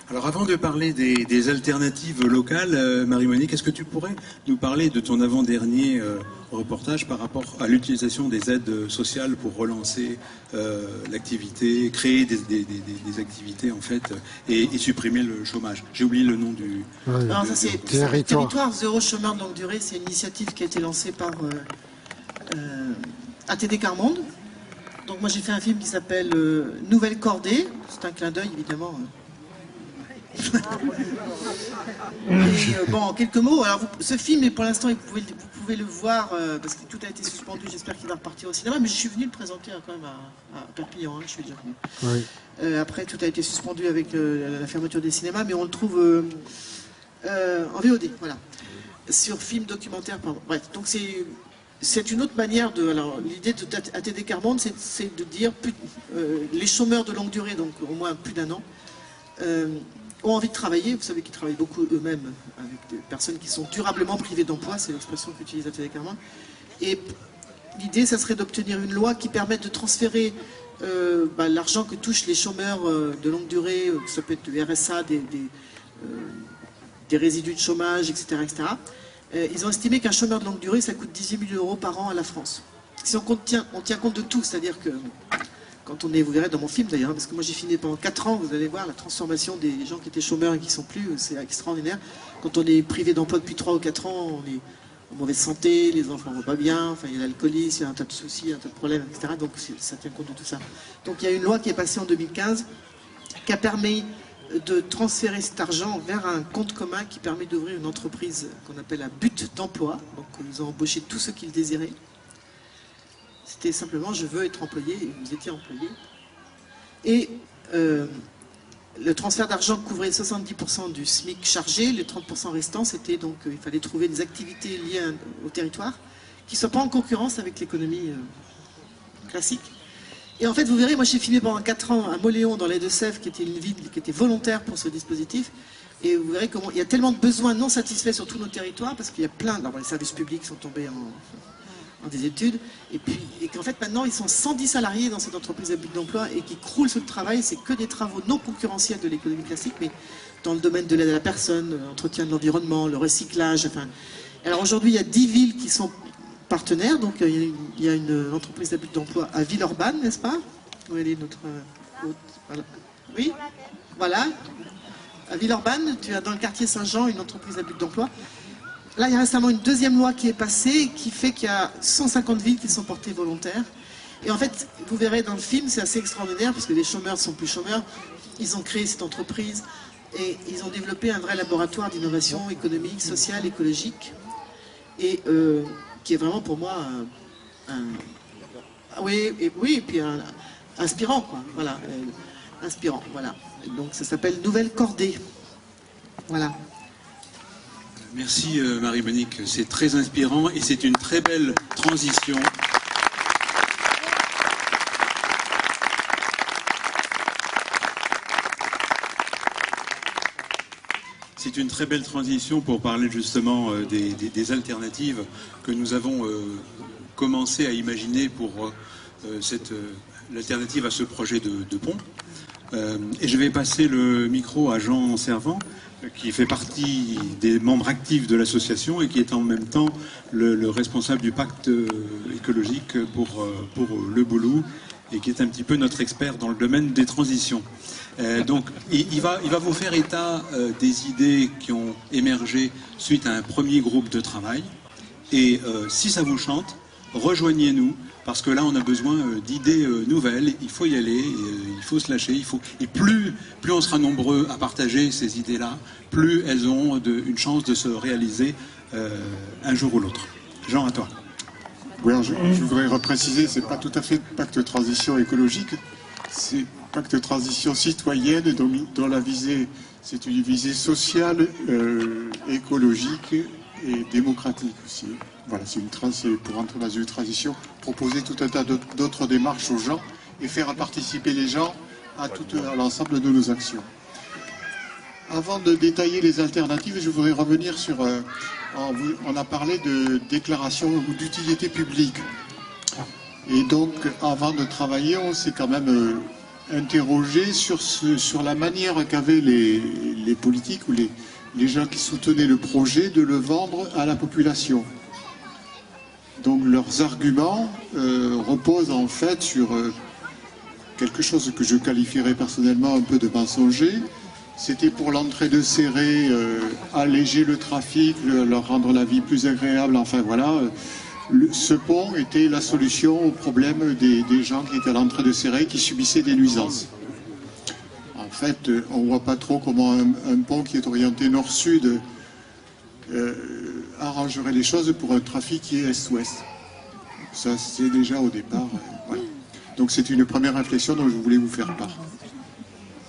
Alors avant de parler des alternatives locales, Marie-Monique, est-ce que tu pourrais nous parler de ton avant-dernier reportage par rapport à l'utilisation des aides sociales pour relancer l'activité, créer des activités en fait, et supprimer le chômage? J'ai oublié le nom du... Alors ça c'est Territoire Zéro Chômeur de Longue Durée, c'est une initiative qui a été lancée par ATD Quart Monde. Donc moi j'ai fait un film qui s'appelle Nouvelle Cordée, c'est un clin d'œil évidemment. Et bon, en quelques mots, alors ce film, et pour l'instant vous pouvez le voir parce que tout a été suspendu, j'espère qu'il va repartir au cinéma, mais je suis venu le présenter quand même à Perpignan, hein, je suis déjà venu. Oui. Après tout a été suspendu avec la fermeture des cinémas, mais on le trouve en VOD, voilà, sur film documentaire, pardon. Bref, donc c'est une autre manière de... Alors l'idée de ATD Quart Monde, c'est de dire les chômeurs de longue durée, donc au moins plus d'un an, ont envie de travailler. Vous savez qu'ils travaillent beaucoup eux-mêmes avec des personnes qui sont durablement privées d'emploi, c'est l'expression qu'utilise ATD Quart Monde. Et l'idée, ça serait d'obtenir une loi qui permette de transférer l'argent que touchent les chômeurs de longue durée, ça peut être du RSA, des résidus de chômage, etc. etc. Ils ont estimé qu'un chômeur de longue durée, ça coûte 18 000 € par an à la France. Si on tient compte de tout, c'est-à-dire que quand on est, vous verrez dans mon film d'ailleurs, parce que moi j'ai filmé pendant 4 ans, vous allez voir la transformation des gens qui étaient chômeurs et qui ne sont plus, c'est extraordinaire. Quand on est privé d'emploi depuis 3 ou 4 ans, on est en mauvaise santé, les enfants ne vont pas bien, enfin il y a l'alcoolisme, il y a un tas de soucis, un tas de problèmes, etc. Donc ça tient compte de tout ça. Donc il y a une loi qui est passée en 2015 qui a permis de transférer cet argent vers un compte commun qui permet d'ouvrir une entreprise qu'on appelle à but d'emploi. Donc ils ont embauché tous ceux qui le désiraient. C'était simplement je veux être employé et vous étiez employé. Et le transfert d'argent couvrait 70% du SMIC chargé, les 30% restants, c'était donc il fallait trouver des activités liées au territoire qui ne soient pas en concurrence avec l'économie classique. Et en fait, vous verrez, moi j'ai filmé pendant 4 ans à Moléon dans les Deux-Sèvres, qui était une ville qui était volontaire pour ce dispositif. Et vous verrez comment il y a tellement de besoins non satisfaits sur tous nos territoires, parce qu'il y a plein, les services publics sont tombés en désétude, et qu'en fait maintenant ils sont 110 salariés dans cette entreprise à but d'emploi et qui croulent sous le travail. C'est que des travaux non concurrentiels de l'économie classique, mais dans le domaine de l'aide à la personne, l'entretien de l'environnement, le recyclage. Enfin, alors aujourd'hui il y a 10 villes qui sont partenaires, donc il y a une entreprise à but d'emploi à Villeurbanne, n'est-ce pas? Où elle est notre hôte, voilà. Oui, voilà. À Villeurbanne, tu as dans le quartier Saint-Jean une entreprise à but d'emploi. Là, il y a récemment une deuxième loi qui est passée, qui fait qu'il y a 150 villes qui sont portées volontaires. Et en fait, vous verrez dans le film, c'est assez extraordinaire, parce que les chômeurs ne sont plus chômeurs. Ils ont créé cette entreprise. Et ils ont développé un vrai laboratoire d'innovation économique, sociale, écologique, et qui est vraiment pour moi et puis inspirant, quoi. Voilà, inspirant, voilà. Donc ça s'appelle Nouvelle Cordée. Voilà. Merci Marie-Monique, c'est très inspirant et c'est une très belle transition. C'est une très belle transition pour parler justement des alternatives que nous avons commencé à imaginer pour l'alternative à ce projet de pont. Et je vais passer le micro à Jean Servant, qui fait partie des membres actifs de l'association et qui est en même temps le responsable du pacte écologique pour le Boulou et qui est un petit peu notre expert dans le domaine des transitions. Donc il va vous faire état des idées qui ont émergé suite à un premier groupe de travail. Et si ça vous chante, rejoignez-nous, parce que là on a besoin d'idées nouvelles, il faut y aller, il faut se lâcher, et plus on sera nombreux à partager ces idées-là, plus elles ont une chance de se réaliser un jour ou l'autre. Jean, à toi. Oui, je voudrais repréciser, c'est pas tout à fait pacte transition écologique, c'est pacte transition citoyenne dont la visée, c'est une visée sociale, écologique et démocratique aussi. Voilà, c'est pour entrer dans une transition, proposer tout un tas d'autres démarches aux gens et faire participer les gens à l'ensemble de nos actions. Avant de détailler les alternatives, je voudrais revenir sur... on a parlé de déclaration d'utilité publique. Et donc, avant de travailler, on s'est quand même interrogé sur la manière qu'avaient les politiques ou les gens qui soutenaient le projet de le vendre à la population. Donc leurs arguments reposent en fait sur quelque chose que je qualifierais personnellement un peu de mensonger. C'était pour l'entrée de Céré, alléger le trafic, leur rendre la vie plus agréable, enfin voilà. Ce pont était la solution au problème des gens qui étaient à l'entrée de Céré, qui subissaient des nuisances. En fait, on ne voit pas trop comment un pont qui est orienté nord-sud arrangerait les choses pour un trafic qui est est-ouest. Ça, c'est déjà au départ. Voilà. Donc c'est une première réflexion dont je voulais vous faire part.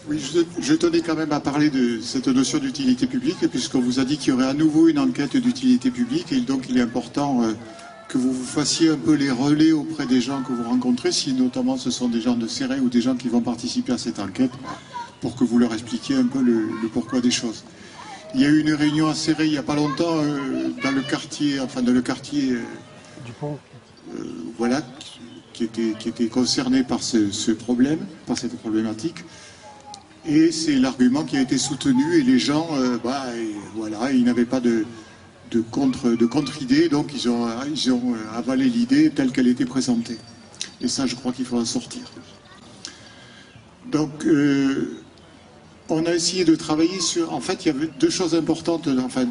Oui, je tenais quand même à parler de cette notion d'utilité publique, puisqu'on vous a dit qu'il y aurait à nouveau une enquête d'utilité publique, et donc il est important que vous fassiez un peu les relais auprès des gens que vous rencontrez, si notamment ce sont des gens de Céré ou des gens qui vont participer à cette enquête, pour que vous leur expliquiez un peu le pourquoi des choses. Il y a eu une réunion à Céré il n'y a pas longtemps dans le quartier, du pont. Voilà, qui était concerné par ce problème, par cette problématique. Et c'est l'argument qui a été soutenu et les gens, voilà, ils n'avaient pas de contre-idée, donc ils ont avalé l'idée telle qu'elle était présentée. Et ça, je crois qu'il faut en sortir. Donc, on a essayé de travailler sur... En fait, il y avait deux choses importantes, enfin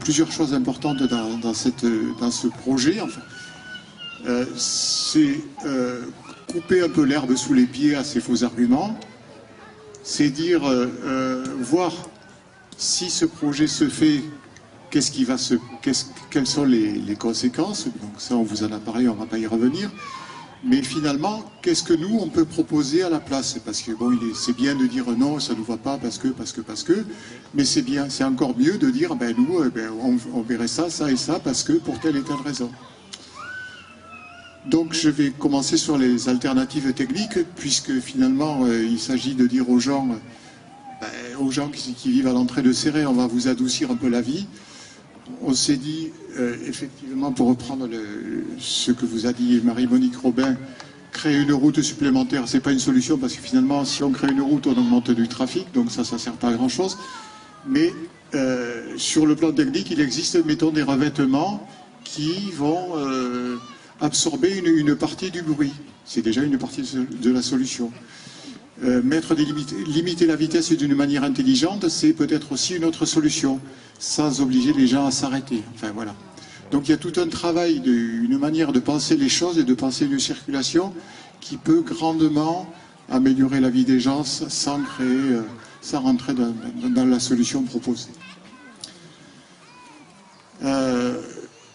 plusieurs choses importantes dans ce projet. Enfin, c'est couper un peu l'herbe sous les pieds à ces faux arguments. C'est dire, voir si ce projet se fait, quelles sont les conséquences. Donc ça, on vous en a parlé, on ne va pas y revenir. Mais finalement, qu'est-ce que nous, on peut proposer à la place? Parce que bon, c'est bien de dire non, ça ne nous va pas, parce que, mais c'est encore mieux de dire, nous, on verrait ça et ça, parce que pour telle et telle raison. Donc je vais commencer sur les alternatives techniques, puisque finalement il s'agit de dire aux gens qui vivent à l'entrée de Céré, on va vous adoucir un peu la vie. On s'est dit, effectivement, pour reprendre ce que vous a dit Marie-Monique Robin, créer une route supplémentaire, c'est pas une solution, parce que finalement, si on crée une route, on augmente du trafic, donc ça sert pas à grand-chose. Mais sur le plan technique, il existe, mettons, des revêtements qui vont... absorber une partie du bruit. C'est déjà une partie de la solution. Limiter la vitesse d'une manière intelligente, c'est peut-être aussi une autre solution, sans obliger les gens à s'arrêter. Enfin voilà. Donc il y a tout un travail, une manière de penser les choses et de penser une circulation qui peut grandement améliorer la vie des gens sans créer ça rentrait dans la solution proposée.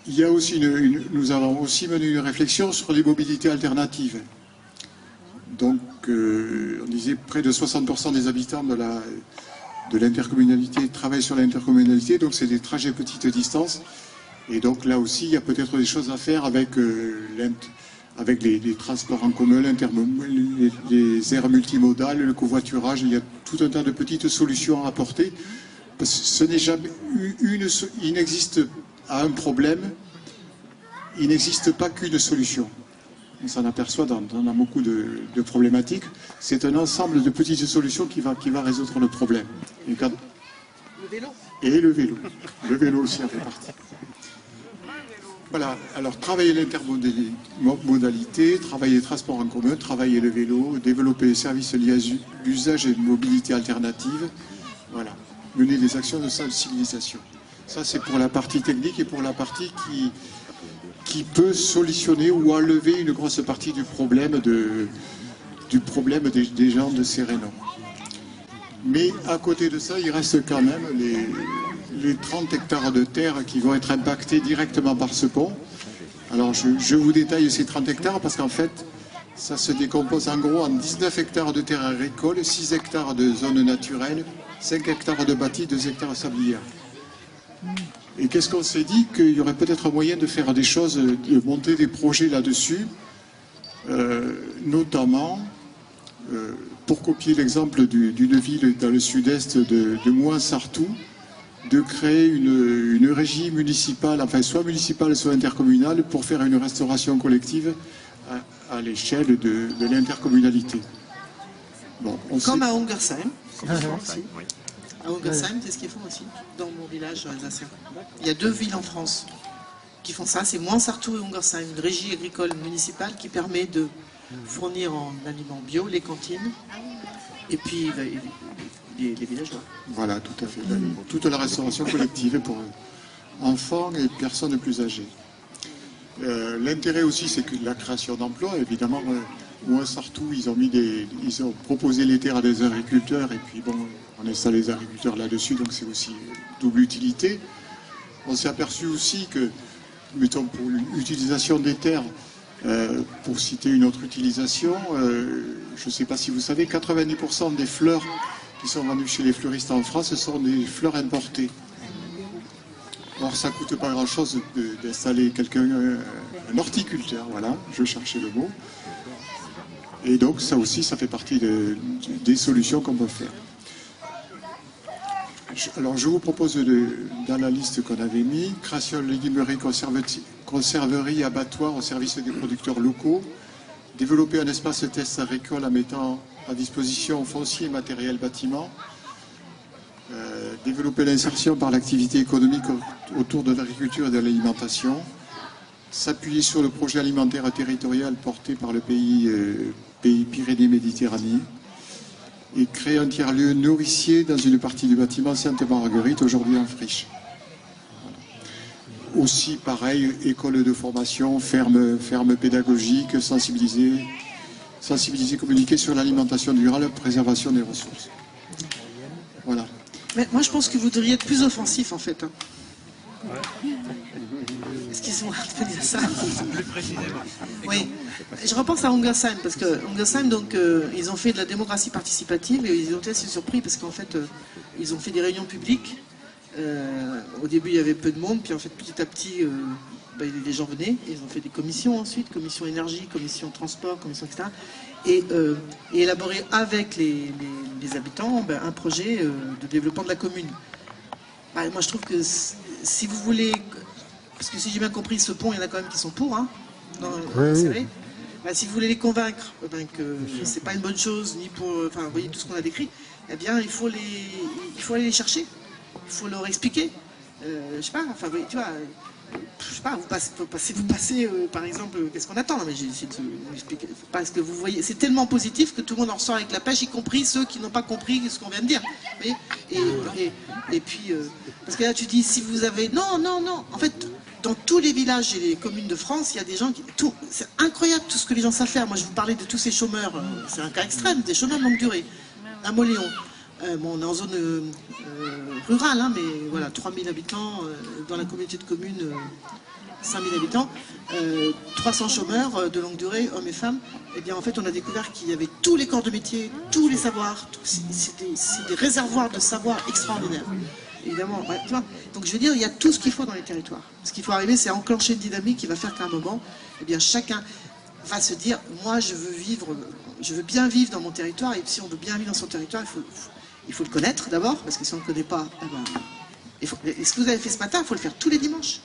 Il y a aussi nous avons aussi mené une réflexion sur les mobilités alternatives. Donc, on disait près de 60% des habitants de l'intercommunalité travaillent sur l'intercommunalité, donc c'est des trajets petite distance. Et donc là aussi, il y a peut-être des choses à faire avec les transports en commun, les aires multimodales, le covoiturage. Il y a tout un tas de petites solutions à apporter. Parce que ce n'est jamais il n'existe à un problème, il n'existe pas qu'une solution. On s'en aperçoit dans beaucoup de problématiques. C'est un ensemble de petites solutions qui va résoudre le problème. Le vélo. Et le vélo. Le vélo aussi en fait partie. Voilà, alors travailler l'intermodalité, travailler les transports en commun, travailler le vélo, développer les services liés à l'usage et de mobilité alternative. Voilà, mener des actions de sensibilisation. Ça c'est pour la partie technique et pour la partie qui peut solutionner ou enlever une grosse partie du problème des gens de Séréno. Mais à côté de ça, il reste quand même les 30 hectares de terre qui vont être impactés directement par ce pont. Alors je vous détaille ces 30 hectares parce qu'en fait, ça se décompose en gros en 19 hectares de terre agricole, 6 hectares de zones naturelles, 5 hectares de bâtis, 2 hectares sablières. Et qu'est-ce qu'on s'est dit? Qu'il y aurait peut-être moyen de faire des choses, de monter des projets là-dessus, notamment, pour copier l'exemple d'une ville dans le sud-est de Mouans-Sartoux, de créer une régie municipale, enfin soit municipale, soit intercommunale, pour faire une restauration collective à l'échelle de l'intercommunalité. Bon, Comme à Ungersheim. À Ungersheim, c'est ce qu'ils font aussi, dans mon village alsacien. Il y a 2 villes en France qui font ça, c'est Mouans-Sartoux et Ungersheim, une régie agricole municipale qui permet de fournir en aliments bio les cantines et puis les villageois. Voilà, tout à fait. Toute la restauration collective pour enfants et personnes plus âgées. L'intérêt aussi, c'est que la création d'emplois, évidemment, Mouans-Sartoux, ils ont proposé les terres à des agriculteurs et puis bon, on installe les agriculteurs là-dessus, donc c'est aussi double utilité. On s'est aperçu aussi que, mettons, pour l'utilisation des terres, pour citer une autre utilisation, je ne sais pas si vous savez, 90% des fleurs qui sont vendues chez les fleuristes en France sont des fleurs importées. Or, ça ne coûte pas grand-chose d'installer quelqu'un, un horticulteur, voilà, je cherchais le mot. Et donc, ça aussi, ça fait partie des solutions qu'on peut faire. Alors, je vous propose, dans la liste qu'on avait mis, création de légumerie, conserverie, abattoir au service des producteurs locaux, développer un espace test agricole en mettant à disposition foncier et matériel bâtiment, développer l'insertion par l'activité économique autour de l'agriculture et de l'alimentation, s'appuyer sur le projet alimentaire territorial porté par le pays Pyrénées-Méditerranée et créer un tiers-lieu nourricier dans une partie du bâtiment Sainte-Marguerite, aujourd'hui en friche. Voilà. Aussi, pareil, école de formation, ferme pédagogique, sensibiliser, communiquer sur l'alimentation durable, préservation des ressources. Voilà. Mais moi, je pense que vous devriez être plus offensif, en fait. Excusez-moi, je peux dire ça. Plus précisément. Oui, je repense à Ungersheim, parce que Ungersheim, donc, ils ont fait de la démocratie participative et ils ont été assez surpris parce qu'en fait, ils ont fait des réunions publiques. Au début, il y avait peu de monde, puis en fait, petit à petit, les gens venaient. Ils ont fait des commissions ensuite, commission énergie, commission transport, commission etc. Et élaborer avec les habitants un projet de développement de la commune. Moi, je trouve que si vous voulez... Parce que si j'ai bien compris, ce pont, il y en a quand même qui sont pour, hein, c'est vrai. Si vous voulez les convaincre que c'est pas une bonne chose, ni pour, vous voyez tout ce qu'on a décrit, eh bien, il faut aller les chercher, il faut leur expliquer. Je sais pas, tu vois, je sais pas, vous passez, par exemple, qu'est-ce qu'on attend? Mais j'ai essayé de vous expliquer, parce que vous voyez, c'est tellement positif que tout le monde en ressort avec la pêche, y compris ceux qui n'ont pas compris ce qu'on vient de dire. Et puis, parce que là, tu dis, si vous avez, non, en fait. Dans tous les villages et les communes de France, il y a des gens qui... C'est incroyable tout ce que les gens savent faire. Moi, je vous parlais de tous ces chômeurs. C'est un cas extrême, des chômeurs de longue durée. À Moléon. Bon, on est en zone rurale, hein, mais voilà, 3000 habitants, dans la communauté de communes, 5000 habitants, 300 chômeurs de longue durée, hommes et femmes. Eh bien, en fait, on a découvert qu'il y avait tous les corps de métier, tous les savoirs. C'est des réservoirs de savoir extraordinaires. Évidemment, ouais, tu vois. Donc, je veux dire, il y a tout ce qu'il faut dans les territoires. Ce qu'il faut arriver, c'est enclencher une dynamique qui va faire qu'à un moment, eh bien, chacun va se dire, moi, je veux bien vivre dans mon territoire. Et si on veut bien vivre dans son territoire, il faut le connaître d'abord, parce que si on ne le connaît pas, eh ben, et ce que vous avez fait ce matin, il faut le faire tous les dimanches.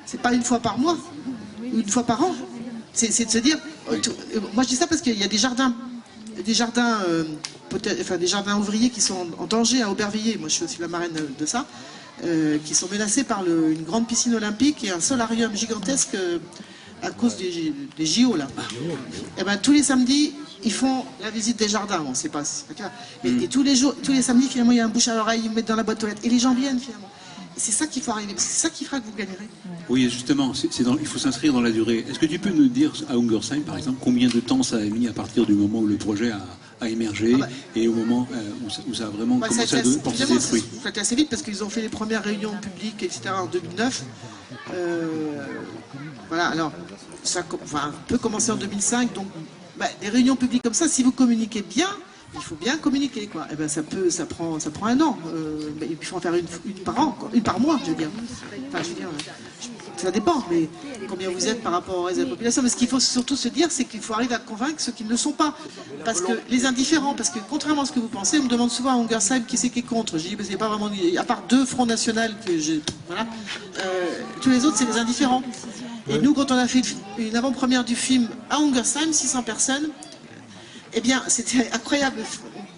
C'est pas une fois par mois, ou une fois par an. C'est de se dire, moi je dis ça parce qu'il y a des jardins ouvriers qui sont en danger à Aubervilliers. Moi je suis aussi la marraine de ça, qui sont menacés par une grande piscine olympique et un solarium gigantesque à cause des JO là. Et ben tous les samedis, ils font la visite des jardins. Bon, c'est pas clair. Et tous les samedis, finalement, il y a un bouche à l'oreille, ils mettent dans la boîte aux lettres. Et les gens viennent finalement. C'est ça qu'il faut arriver, c'est ça qui fera que vous gagnerez. Oui, justement, il faut s'inscrire dans la durée. Est-ce que tu peux nous dire, à Hungersheim, par exemple, combien de temps ça a mis à partir du moment où le projet a émergé et au moment où ça a vraiment commencé à porter ses fruits? Ça a été assez vite parce qu'ils ont fait les premières réunions publiques, etc. en 2009. Voilà, alors, ça peut commencer en 2005. Donc, des réunions publiques comme ça, si vous communiquez bien, il faut bien communiquer, quoi. Et ben ça prend un an. Il faut en faire une par an, quoi. Une par mois, je veux dire. Enfin, je veux dire, ça dépend, mais combien vous êtes par rapport au reste de la population. Mais ce qu'il faut surtout se dire, c'est qu'il faut arriver à convaincre ceux qui ne le sont pas. Parce que les indifférents, parce que contrairement à ce que vous pensez, on me demande souvent à Hungersheim qui c'est qui est contre. Je dis, c'est pas vraiment, à part 2 Fronts National que j'ai, voilà. Tous les autres, c'est les indifférents. Et nous, quand on a fait une avant-première du film à Hungersheim, 600 personnes. Eh bien, c'était incroyable.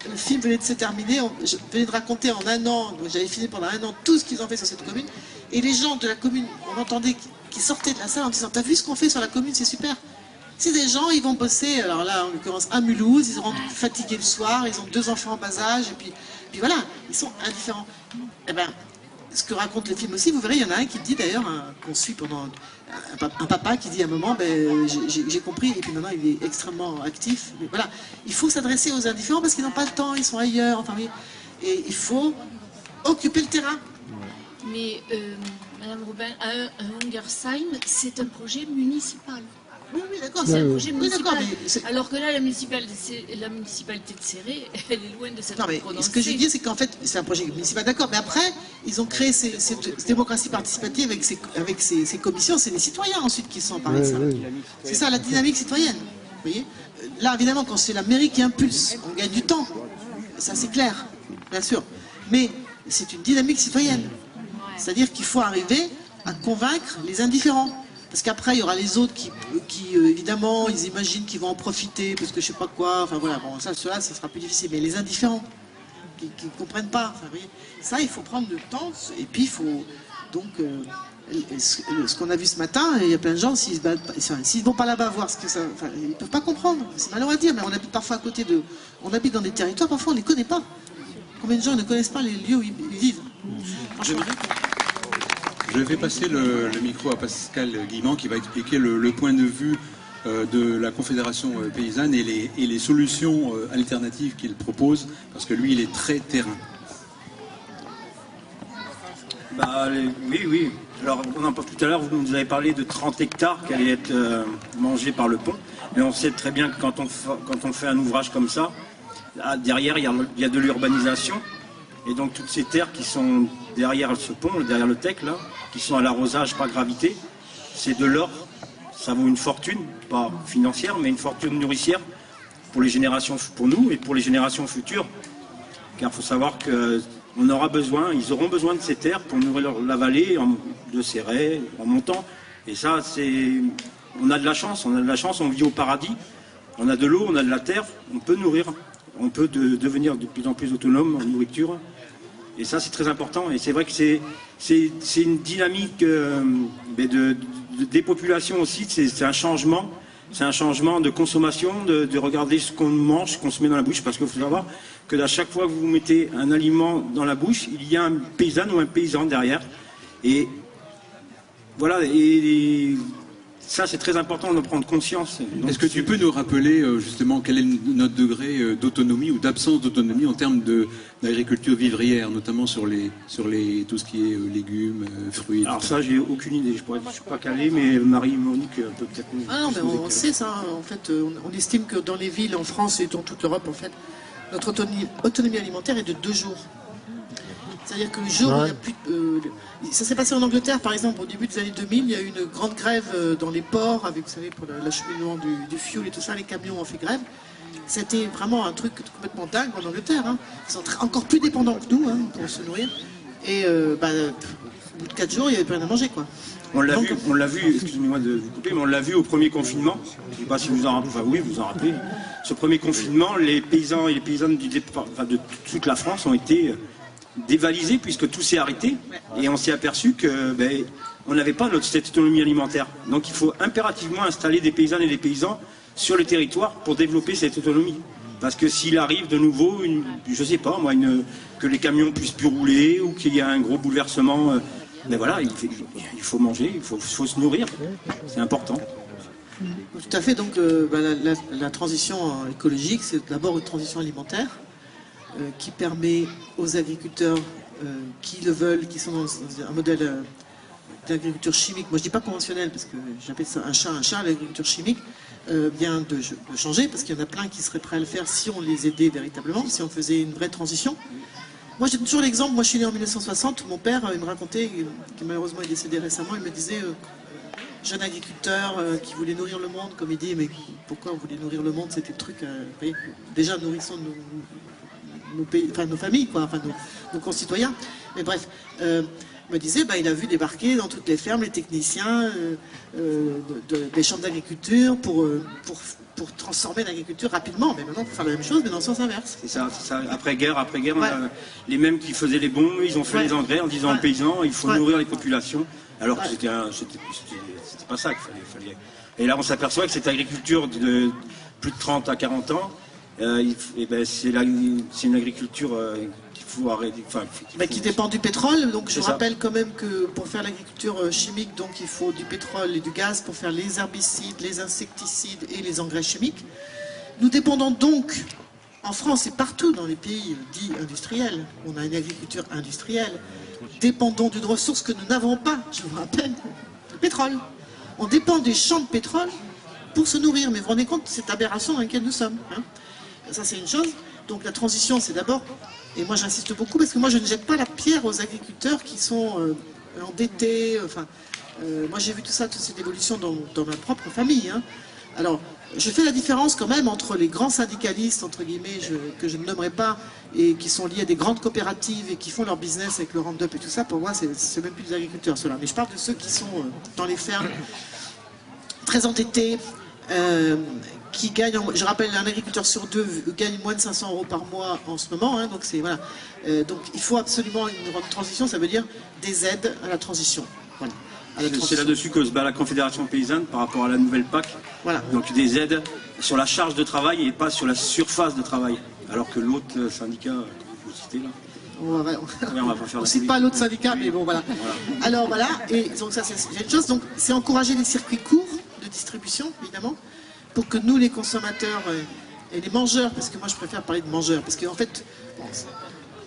Le film venait de se terminer. Je venais de raconter en un an, j'avais filmé pendant un an tout ce qu'ils ont fait sur cette commune. Et les gens de la commune, on entendait qui sortaient de la salle en disant, t'as vu ce qu'on fait sur la commune, c'est super. C'est des gens, ils vont bosser, alors là, en l'occurrence, à Mulhouse, ils rentrent fatigués le soir, ils ont 2 enfants en bas âge, et puis voilà, ils sont indifférents. Eh bien, ce que raconte le film aussi, vous verrez, il y en a un qui dit d'ailleurs, qu'on suit pendant un papa qui dit à un moment, j'ai compris, et puis maintenant il est extrêmement actif. Mais voilà, il faut s'adresser aux indifférents parce qu'ils n'ont pas le temps, ils sont ailleurs, enfin, et il faut occuper le terrain. Mais Madame Robin, à Hungersheim, c'est un projet municipal. Oui, d'accord. C'est un projet municipal. Mais alors que là, la municipalité de Céré, elle est loin de cette prononcée. Ce que je dis, c'est qu'en fait, c'est un projet municipal, d'accord. Mais après, ils ont créé cette démocratie participative avec ces commissions. C'est les citoyens ensuite qui sont emparés de ça. C'est ça, la dynamique citoyenne. Vous voyez, là, évidemment, quand c'est la mairie qui impulse, on gagne du temps. Ça, c'est clair, bien sûr. Mais c'est une dynamique citoyenne. C'est-à-dire qu'il faut arriver à convaincre les indifférents. Parce qu'après, il y aura les autres qui évidemment, ils imaginent qu'ils vont en profiter, parce que je sais pas quoi, enfin voilà, bon, ça sera plus difficile. Mais les indifférents, qui ne comprennent pas, enfin, vous voyez, ça, il faut prendre le temps, et puis il faut, donc, ce qu'on a vu ce matin, il y a plein de gens, s'ils ne vont pas là-bas voir ce que ça, enfin, ils ne peuvent pas comprendre, c'est malheureux à dire, mais on habite parfois à côté on habite dans des territoires, parfois on ne les connaît pas. Combien de gens ne connaissent pas les lieux où ils vivent? Franchement. Je vais passer le micro à Pascal Guimand qui va expliquer le point de vue de la Confédération paysanne et les solutions alternatives qu'il propose, parce que lui, il est très terrain. Oui. Alors, tout à l'heure, vous nous avez parlé de 30 hectares qui allaient être mangés par le pont. Mais on sait très bien que quand on fait un ouvrage comme ça, derrière, il y a de l'urbanisation. Et donc, toutes ces terres qui sont derrière ce pont, derrière le TEC, là, qui sont à l'arrosage par gravité, c'est de l'or. Ça vaut une fortune, pas financière, mais une fortune nourricière pour nous et pour les générations futures. Car il faut savoir qu'ils auront besoin de ces terres pour nourrir la vallée de Céret, en montant. Et ça, on a de la chance, on vit au paradis. On a de l'eau, on a de la terre, on peut nourrir. On peut devenir de plus en plus autonome en nourriture. Et ça, c'est très important. Et c'est vrai que c'est une dynamique de dépopulation aussi. C'est un changement. C'est un changement de consommation, de regarder ce qu'on mange, ce qu'on se met dans la bouche. Parce qu'il faut savoir que à chaque fois que vous mettez un aliment dans la bouche, il y a un paysan ou un paysan derrière. Et voilà. Et ça, c'est très important d'en prendre conscience. Est-ce que tu peux nous rappeler justement quel est notre degré d'autonomie ou d'absence d'autonomie en termes d'agriculture vivrière, notamment sur tout ce qui est légumes, fruits. Alors ça, j'ai aucune idée. Je suis pas calé, mais Marie-Monique peut peut-être nous. Ah non, mais on sait ça. En fait, on estime que dans les villes, en France et dans toute l'Europe, en fait, notre autonomie alimentaire est de 2 jours. C'est-à-dire que le jour où il n'y a plus ça s'est passé en Angleterre, par exemple, au début des années 2000, il y a eu une grande grève dans les ports, avec, vous savez, pour l'acheminement du fuel et tout ça, les camions ont fait grève. C'était vraiment un truc complètement dingue en Angleterre. Hein. Ils sont encore plus dépendants que nous pour se nourrir. Et au bout de 4 jours, il n'y avait plus rien à manger, quoi. On l'a vu, excusez-moi de vous couper, mais on l'a vu au premier confinement. Je ne sais pas si vous en rappelez, enfin oui, vous en rappelez. Ce premier confinement, les paysans et les paysannes de toute la France ont été dévalisés puisque tout s'est arrêté. Et on s'est aperçu que on n'avait pas cette autonomie alimentaire. Donc il faut impérativement installer des paysannes et des paysans sur le territoire pour développer cette autonomie. Parce que s'il arrive de nouveau, je ne sais pas moi, que les camions puissent plus rouler ou qu'il y a un gros bouleversement, voilà, il faut manger, il faut se nourrir, c'est important. Tout à fait, donc la transition écologique, c'est d'abord une transition alimentaire qui permet aux agriculteurs qui le veulent, qui sont dans un modèle d'agriculture chimique, moi je dis pas conventionnelle parce que j'appelle ça un chat, l'agriculture chimique, bien de changer, parce qu'il y en a plein qui seraient prêts à le faire si on les aidait véritablement, si on faisait une vraie transition. Moi j'ai toujours l'exemple, moi je suis né en 1960, mon père il me racontait, qui malheureusement est décédé récemment, il me disait, jeune agriculteur qui voulait nourrir le monde, comme il dit, mais pourquoi on voulait nourrir le monde, c'était le truc, déjà nourrissons nos familles, quoi, enfin nos concitoyens, mais bref, me disait, il a vu débarquer dans toutes les fermes les techniciens des champs d'agriculture pour transformer l'agriculture rapidement. Mais maintenant, il faut faire la même chose, mais dans le sens inverse. C'est ça. Après-guerre, les mêmes qui faisaient les bombes, ils ont fait les engrais en disant aux paysans, il faut nourrir les populations, alors que c'était pas ça qu'il fallait. Et là, on s'aperçoit que cette agriculture de plus de 30 à 40 ans, c'est une agriculture qu'il faut arrêter. Qui dépend du pétrole. Donc je rappelle quand même que pour faire l'agriculture chimique, donc il faut du pétrole et du gaz pour faire les herbicides, les insecticides et les engrais chimiques. Nous dépendons donc, en France et partout dans les pays dits industriels, on a une agriculture industrielle, dépendons d'une ressource que nous n'avons pas, je vous rappelle, le pétrole. On dépend des champs de pétrole pour se nourrir. Mais vous vous rendez compte de cette aberration dans laquelle nous sommes, hein. Ça, c'est une chose. Donc la transition, c'est d'abord, et moi j'insiste beaucoup, parce que moi je ne jette pas la pierre aux agriculteurs qui sont endettés. Moi j'ai vu tout ça, toute cette évolution dans ma propre famille. Hein. Alors, je fais la différence quand même entre les grands syndicalistes, entre guillemets, que je ne nommerai pas, et qui sont liés à des grandes coopératives et qui font leur business avec le Roundup et tout ça. Pour moi, c'est même plus des agriculteurs, ceux-là. Mais je parle de ceux qui sont dans les fermes, très endettés, qui gagnent, je rappelle, un agriculteur sur 2 gagne moins de 500 € par mois en ce moment, hein, donc voilà. Donc il faut absolument une transition, ça veut dire des aides à la transition. Voilà. C'est là-dessus que se bat la Confédération paysanne par rapport à la nouvelle PAC. Voilà. Donc des aides sur la charge de travail et pas sur la surface de travail. Alors que l'autre syndicat que vous citez là. On ne cite pas l'autre syndicat, mais bon voilà. Alors voilà, et donc ça c'est une chose, donc c'est encourager les circuits courts de distribution, évidemment, pour que nous les consommateurs et les mangeurs, parce que moi je préfère parler de mangeurs, parce qu'en fait, vous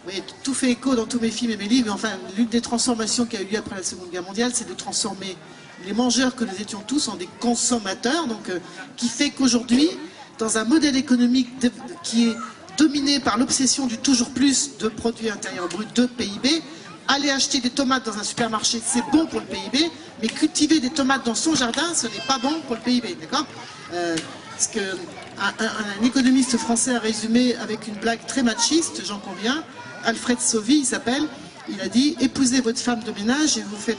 voyez, tout fait écho dans tous mes films et mes livres, mais enfin l'une des transformations qui a eu lieu après la Seconde Guerre mondiale, c'est de transformer les mangeurs que nous étions tous en des consommateurs, donc qui fait qu'aujourd'hui, dans un modèle économique qui est dominé par l'obsession du toujours plus de produits intérieurs bruts de PIB, aller acheter des tomates dans un supermarché, c'est bon pour le PIB, mais cultiver des tomates dans son jardin, ce n'est pas bon pour le PIB, d'accord? Parce qu'un économiste français a résumé avec une blague très machiste, j'en conviens, Alfred Sauvy, il s'appelle, il a dit « Épousez votre femme de ménage et vous faites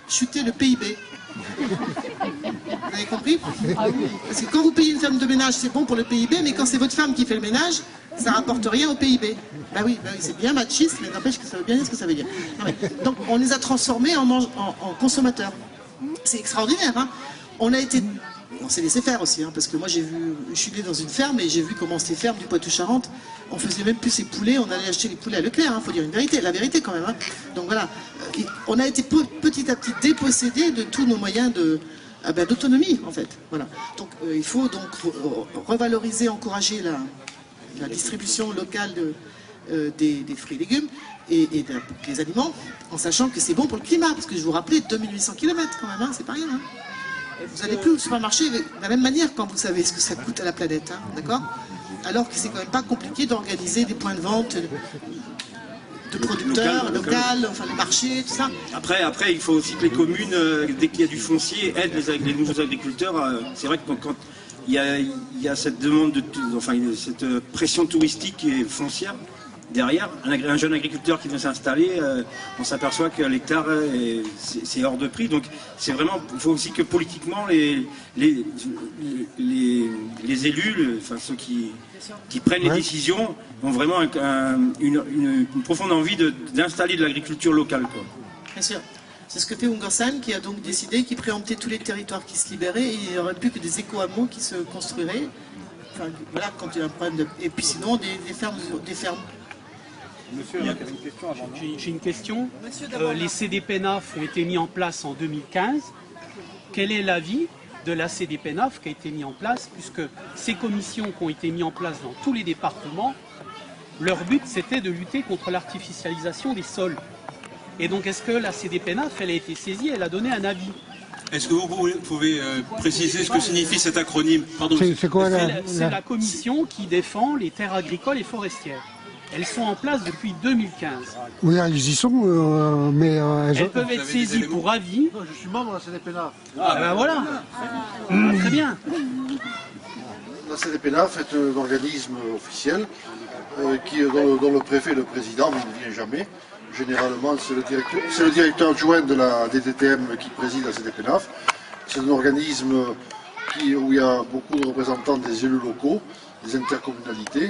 chuter le PIB ». Vous avez compris? Parce que quand vous payez une femme de ménage, c'est bon pour le PIB, mais quand c'est votre femme qui fait le ménage, ça rapporte rien au PIB. Bah oui, c'est bien machiste, mais n'empêche que ça veut bien dire ce que ça veut dire. Donc on les a transformés en consommateurs. C'est extraordinaire, hein. On a été on s'est laissé faire aussi, hein, parce que moi je suis né dans une ferme et j'ai vu comment c'était ferme du Poitou-Charentes. On faisait même plus ses poulets, on allait acheter les poulets à Leclerc, hein, faut dire la vérité quand même. Hein. Donc voilà, on a été petit à petit dépossédés de tous nos moyens d'autonomie en fait. Voilà. Donc il faut donc revaloriser, encourager la distribution locale des fruits et légumes et des aliments, en sachant que c'est bon pour le climat, parce que je vous rappelais 2800 km quand même, hein, c'est pas rien. Hein. Vous n'allez plus au supermarché de la même manière quand vous savez ce que ça coûte à la planète, hein, d'accord? Alors que c'est quand même pas compliqué d'organiser des points de vente de producteurs, local, enfin les marchés, tout ça. Après, il faut aussi que les communes, dès qu'il y a du foncier, aident les nouveaux agriculteurs. C'est vrai que quand il y a cette demande, cette pression touristique et foncière, derrière, un jeune agriculteur qui vient s'installer, on s'aperçoit que l'hectare, c'est hors de prix. Donc c'est vraiment, il faut aussi que politiquement, les élus, ceux qui prennent les décisions, ont vraiment une profonde envie d'installer de l'agriculture locale, quoi. Bien sûr. C'est ce que fait Ungersheim, qui a donc décidé qu'il préemptait tous les territoires qui se libéraient et il n'y aurait plus que des éco-hameaux qui se construiraient. Enfin, voilà, quand il y a un problème Et puis sinon, des fermes. Monsieur, j'ai une question. Les CDPENAF ont été mis en place en 2015. Quel est l'avis de la CDPENAF qui a été mis en place, puisque ces commissions qui ont été mises en place dans tous les départements, leur but c'était de lutter contre l'artificialisation des sols. Et donc est-ce que la CDPENAF, elle a été saisie, elle a donné un avis? Est-ce que vous pouvez préciser ce que signifie cet acronyme? C'est quoi C'est la commission qui défend les terres agricoles et forestières. Elles sont en place depuis 2015. Oui, elles y sont, mais... elles peuvent être saisies pour avis. Non, je suis membre de la CDPENAF. Ah ben voilà. Très bien. La CDPENAF est un organisme officiel dont le préfet et le président ne vient jamais. Généralement, c'est le directeur adjoint de la DTTM qui préside la CDPENAF. C'est un organisme où il y a beaucoup de représentants des élus locaux, des intercommunalités,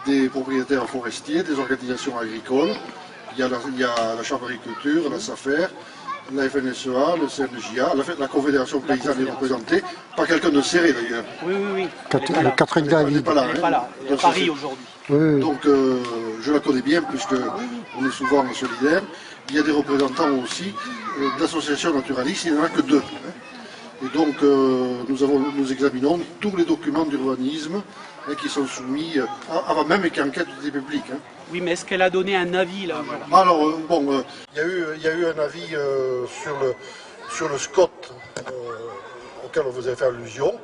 des propriétaires forestiers, des organisations agricoles. Il y a la Chambre d'agriculture, la SAFER, la FNSEA, le CNJA, la Confédération paysanne est représentée par quelqu'un de serré d'ailleurs. Oui. Catherine David. Elle n'est pas là, elle est à Paris aujourd'hui. Oui. Donc je la connais bien puisque on est souvent solidaires. Il y a des représentants aussi d'associations naturalistes, il n'y en a que 2. Et donc nous examinons tous les documents d'urbanisme qui sont soumis, avant même qu'il y ait enquête du public. Oui, mais est-ce qu'elle a donné un avis là? Alors, il y a eu un avis sur le SCOT auquel vous avez fait allusion.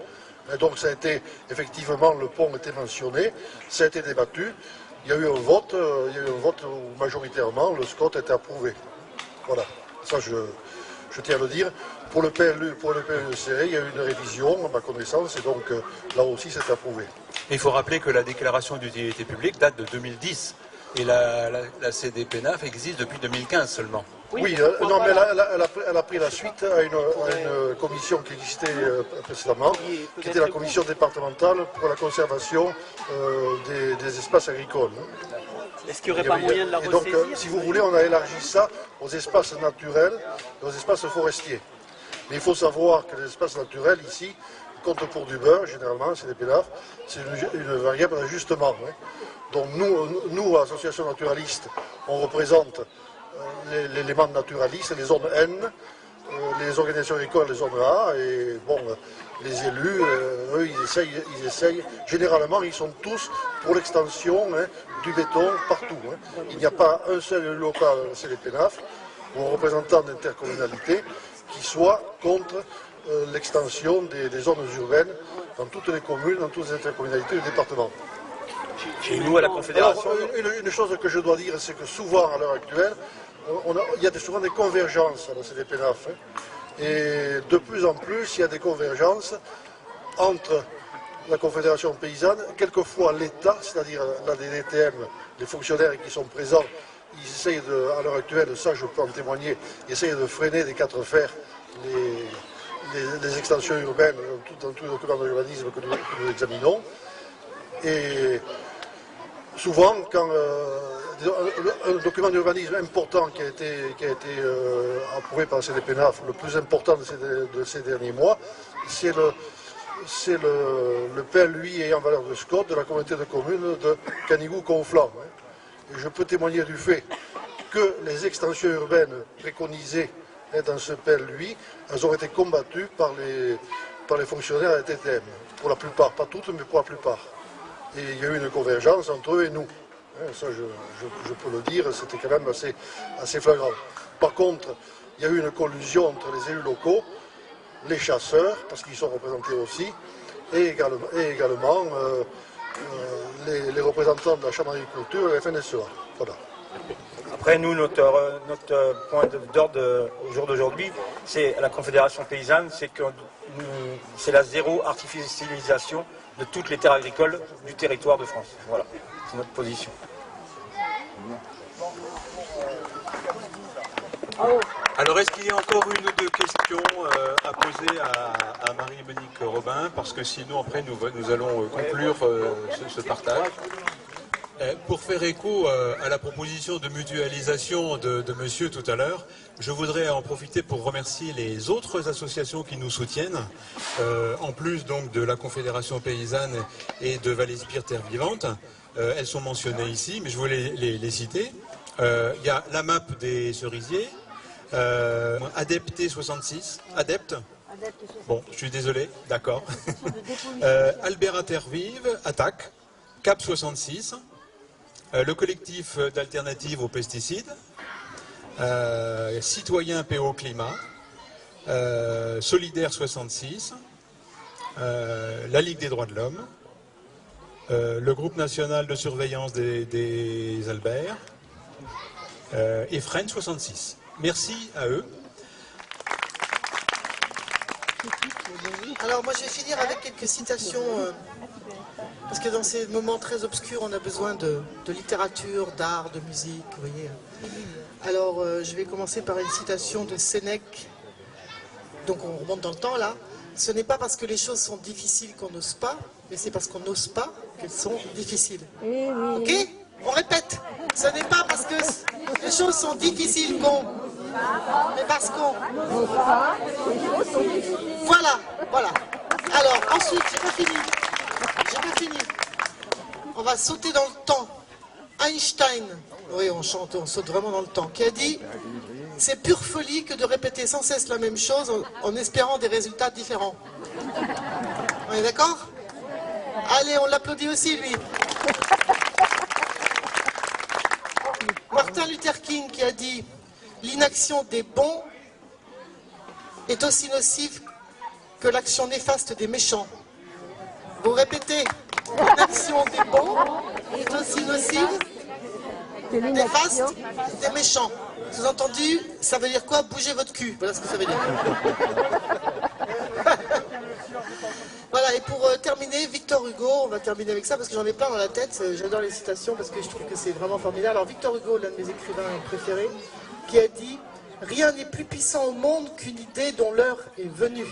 Et donc ça a été, effectivement, le pont était mentionné, ça a été débattu. Il y a eu un vote où majoritairement le SCOT a été approuvé. Voilà, ça je tiens à le dire. Pour le PLU serré, il y a eu une révision, à ma connaissance, et donc là aussi c'est approuvé. Il faut rappeler que la déclaration d'utilité publique date de 2010 et la CDPENAF existe depuis 2015 seulement. Oui, non, mais elle a pris la suite à une commission qui existait précédemment, qui était la commission départementale pour la conservation des espaces agricoles. Est-ce qu'il n'y aurait pas moyen de la ressaisir? Et donc, si vous voulez, on a élargi ça aux espaces naturels et aux espaces forestiers. Mais il faut savoir que les espaces naturels, ici, comptent pour du beurre, généralement, c'est des pénafs, c'est une variable d'ajustement. Donc nous, association naturaliste, on représente l'élément naturaliste, les zones N, les organisations agricoles, les zones A, et bon, les élus, eux, ils essayent, généralement, ils sont tous pour l'extension du béton partout. Il n'y a pas un seul élu local, c'est les pénafs, ou un représentant d'intercommunalité, qui soit contre l'extension des zones urbaines dans toutes les communes, dans toutes les intercommunalités du département. Chez nous, à la Confédération... Alors, une chose que je dois dire, c'est que souvent, à l'heure actuelle, il y a souvent des convergences à la CDPENAF. Et de plus en plus, il y a des convergences entre la Confédération paysanne, quelquefois l'État, c'est-à-dire la DTM, les fonctionnaires qui sont présents, ils essayent à l'heure actuelle, ça je peux en témoigner, ils essayent de freiner des 4 fers les extensions urbaines dans tous les documents d'urbanisme que nous examinons. Et souvent, quand un document d'urbanisme important qui a été approuvé par la CDPENAF, le plus important de ces derniers mois, c'est le PLUI ayant valeur de SCOT de la communauté de communes de Canigou-Conflans. Et je peux témoigner du fait que les extensions urbaines préconisées dans ce PLUI, elles ont été combattues par les fonctionnaires à la TTM, pour la plupart, pas toutes, mais pour la plupart. Et il y a eu une convergence entre eux et nous. Ça, je peux le dire, c'était quand même assez flagrant. Par contre, il y a eu une collusion entre les élus locaux, les chasseurs, parce qu'ils sont représentés aussi, et également les représentants de la Chambre d'agriculture et la FNSEA. Voilà. Après, nous, notre point d'ordre au jour d'aujourd'hui, c'est la Confédération paysanne, c'est la zéro artificialisation de toutes les terres agricoles du territoire de France. Voilà, c'est notre position. Alors, est-ce qu'il y a encore une ou deux questions à poser à Marie-Monique Robin? Parce que sinon, après, nous allons conclure ce partage. Pour faire écho à la proposition de mutualisation de monsieur tout à l'heure, je voudrais en profiter pour remercier les autres associations qui nous soutiennent, en plus donc de la Confédération paysanne et de Valais-Spire Terre Vivante. Elles sont mentionnées ici, mais je voulais les citer. Il y a la map des cerisiers, Adepté 66, Adepte. Bon, je suis désolé, d'accord. Albert Terre Vive, Attaque, Cap 66. Le collectif d'alternatives aux pesticides, Citoyens PO Climat, Solidaire 66, la Ligue des droits de l'homme, le groupe national de surveillance des Alberts et Fresnes 66. Merci à eux. Alors moi je vais finir avec quelques citations, parce que dans ces moments très obscurs on a besoin de littérature, d'art, de musique, vous voyez. Alors je vais commencer par une citation de Sénèque, donc on remonte dans le temps là. Ce n'est pas parce que les choses sont difficiles qu'on n'ose pas, mais c'est parce qu'on n'ose pas qu'elles sont difficiles. Ok? On répète, ce n'est pas parce que les choses sont difficiles qu'on... mais parce qu'on... Voilà, voilà. Alors, ensuite, j'ai pas fini. On va sauter dans le temps. Einstein, oui, on saute vraiment dans le temps, qui a dit « C'est pure folie que de répéter sans cesse la même chose en espérant des résultats différents. » On est d'accord? Allez, on l'applaudit aussi, lui. Martin Luther King qui a dit « L'inaction des bons est aussi nocive que l'action néfaste des méchants. » Vous répétez « L'inaction des bons est aussi nocive néfaste des méchants. » Sous-entendu, ça veut dire quoi? Bougez votre cul. Voilà ce que ça veut dire. Voilà, et pour terminer, Victor Hugo, on va terminer avec ça parce que j'en ai plein dans la tête. J'adore les citations parce que je trouve que c'est vraiment formidable. Alors Victor Hugo, l'un de mes écrivains préférés, qui a dit « Rien n'est plus puissant au monde qu'une idée dont l'heure est venue. »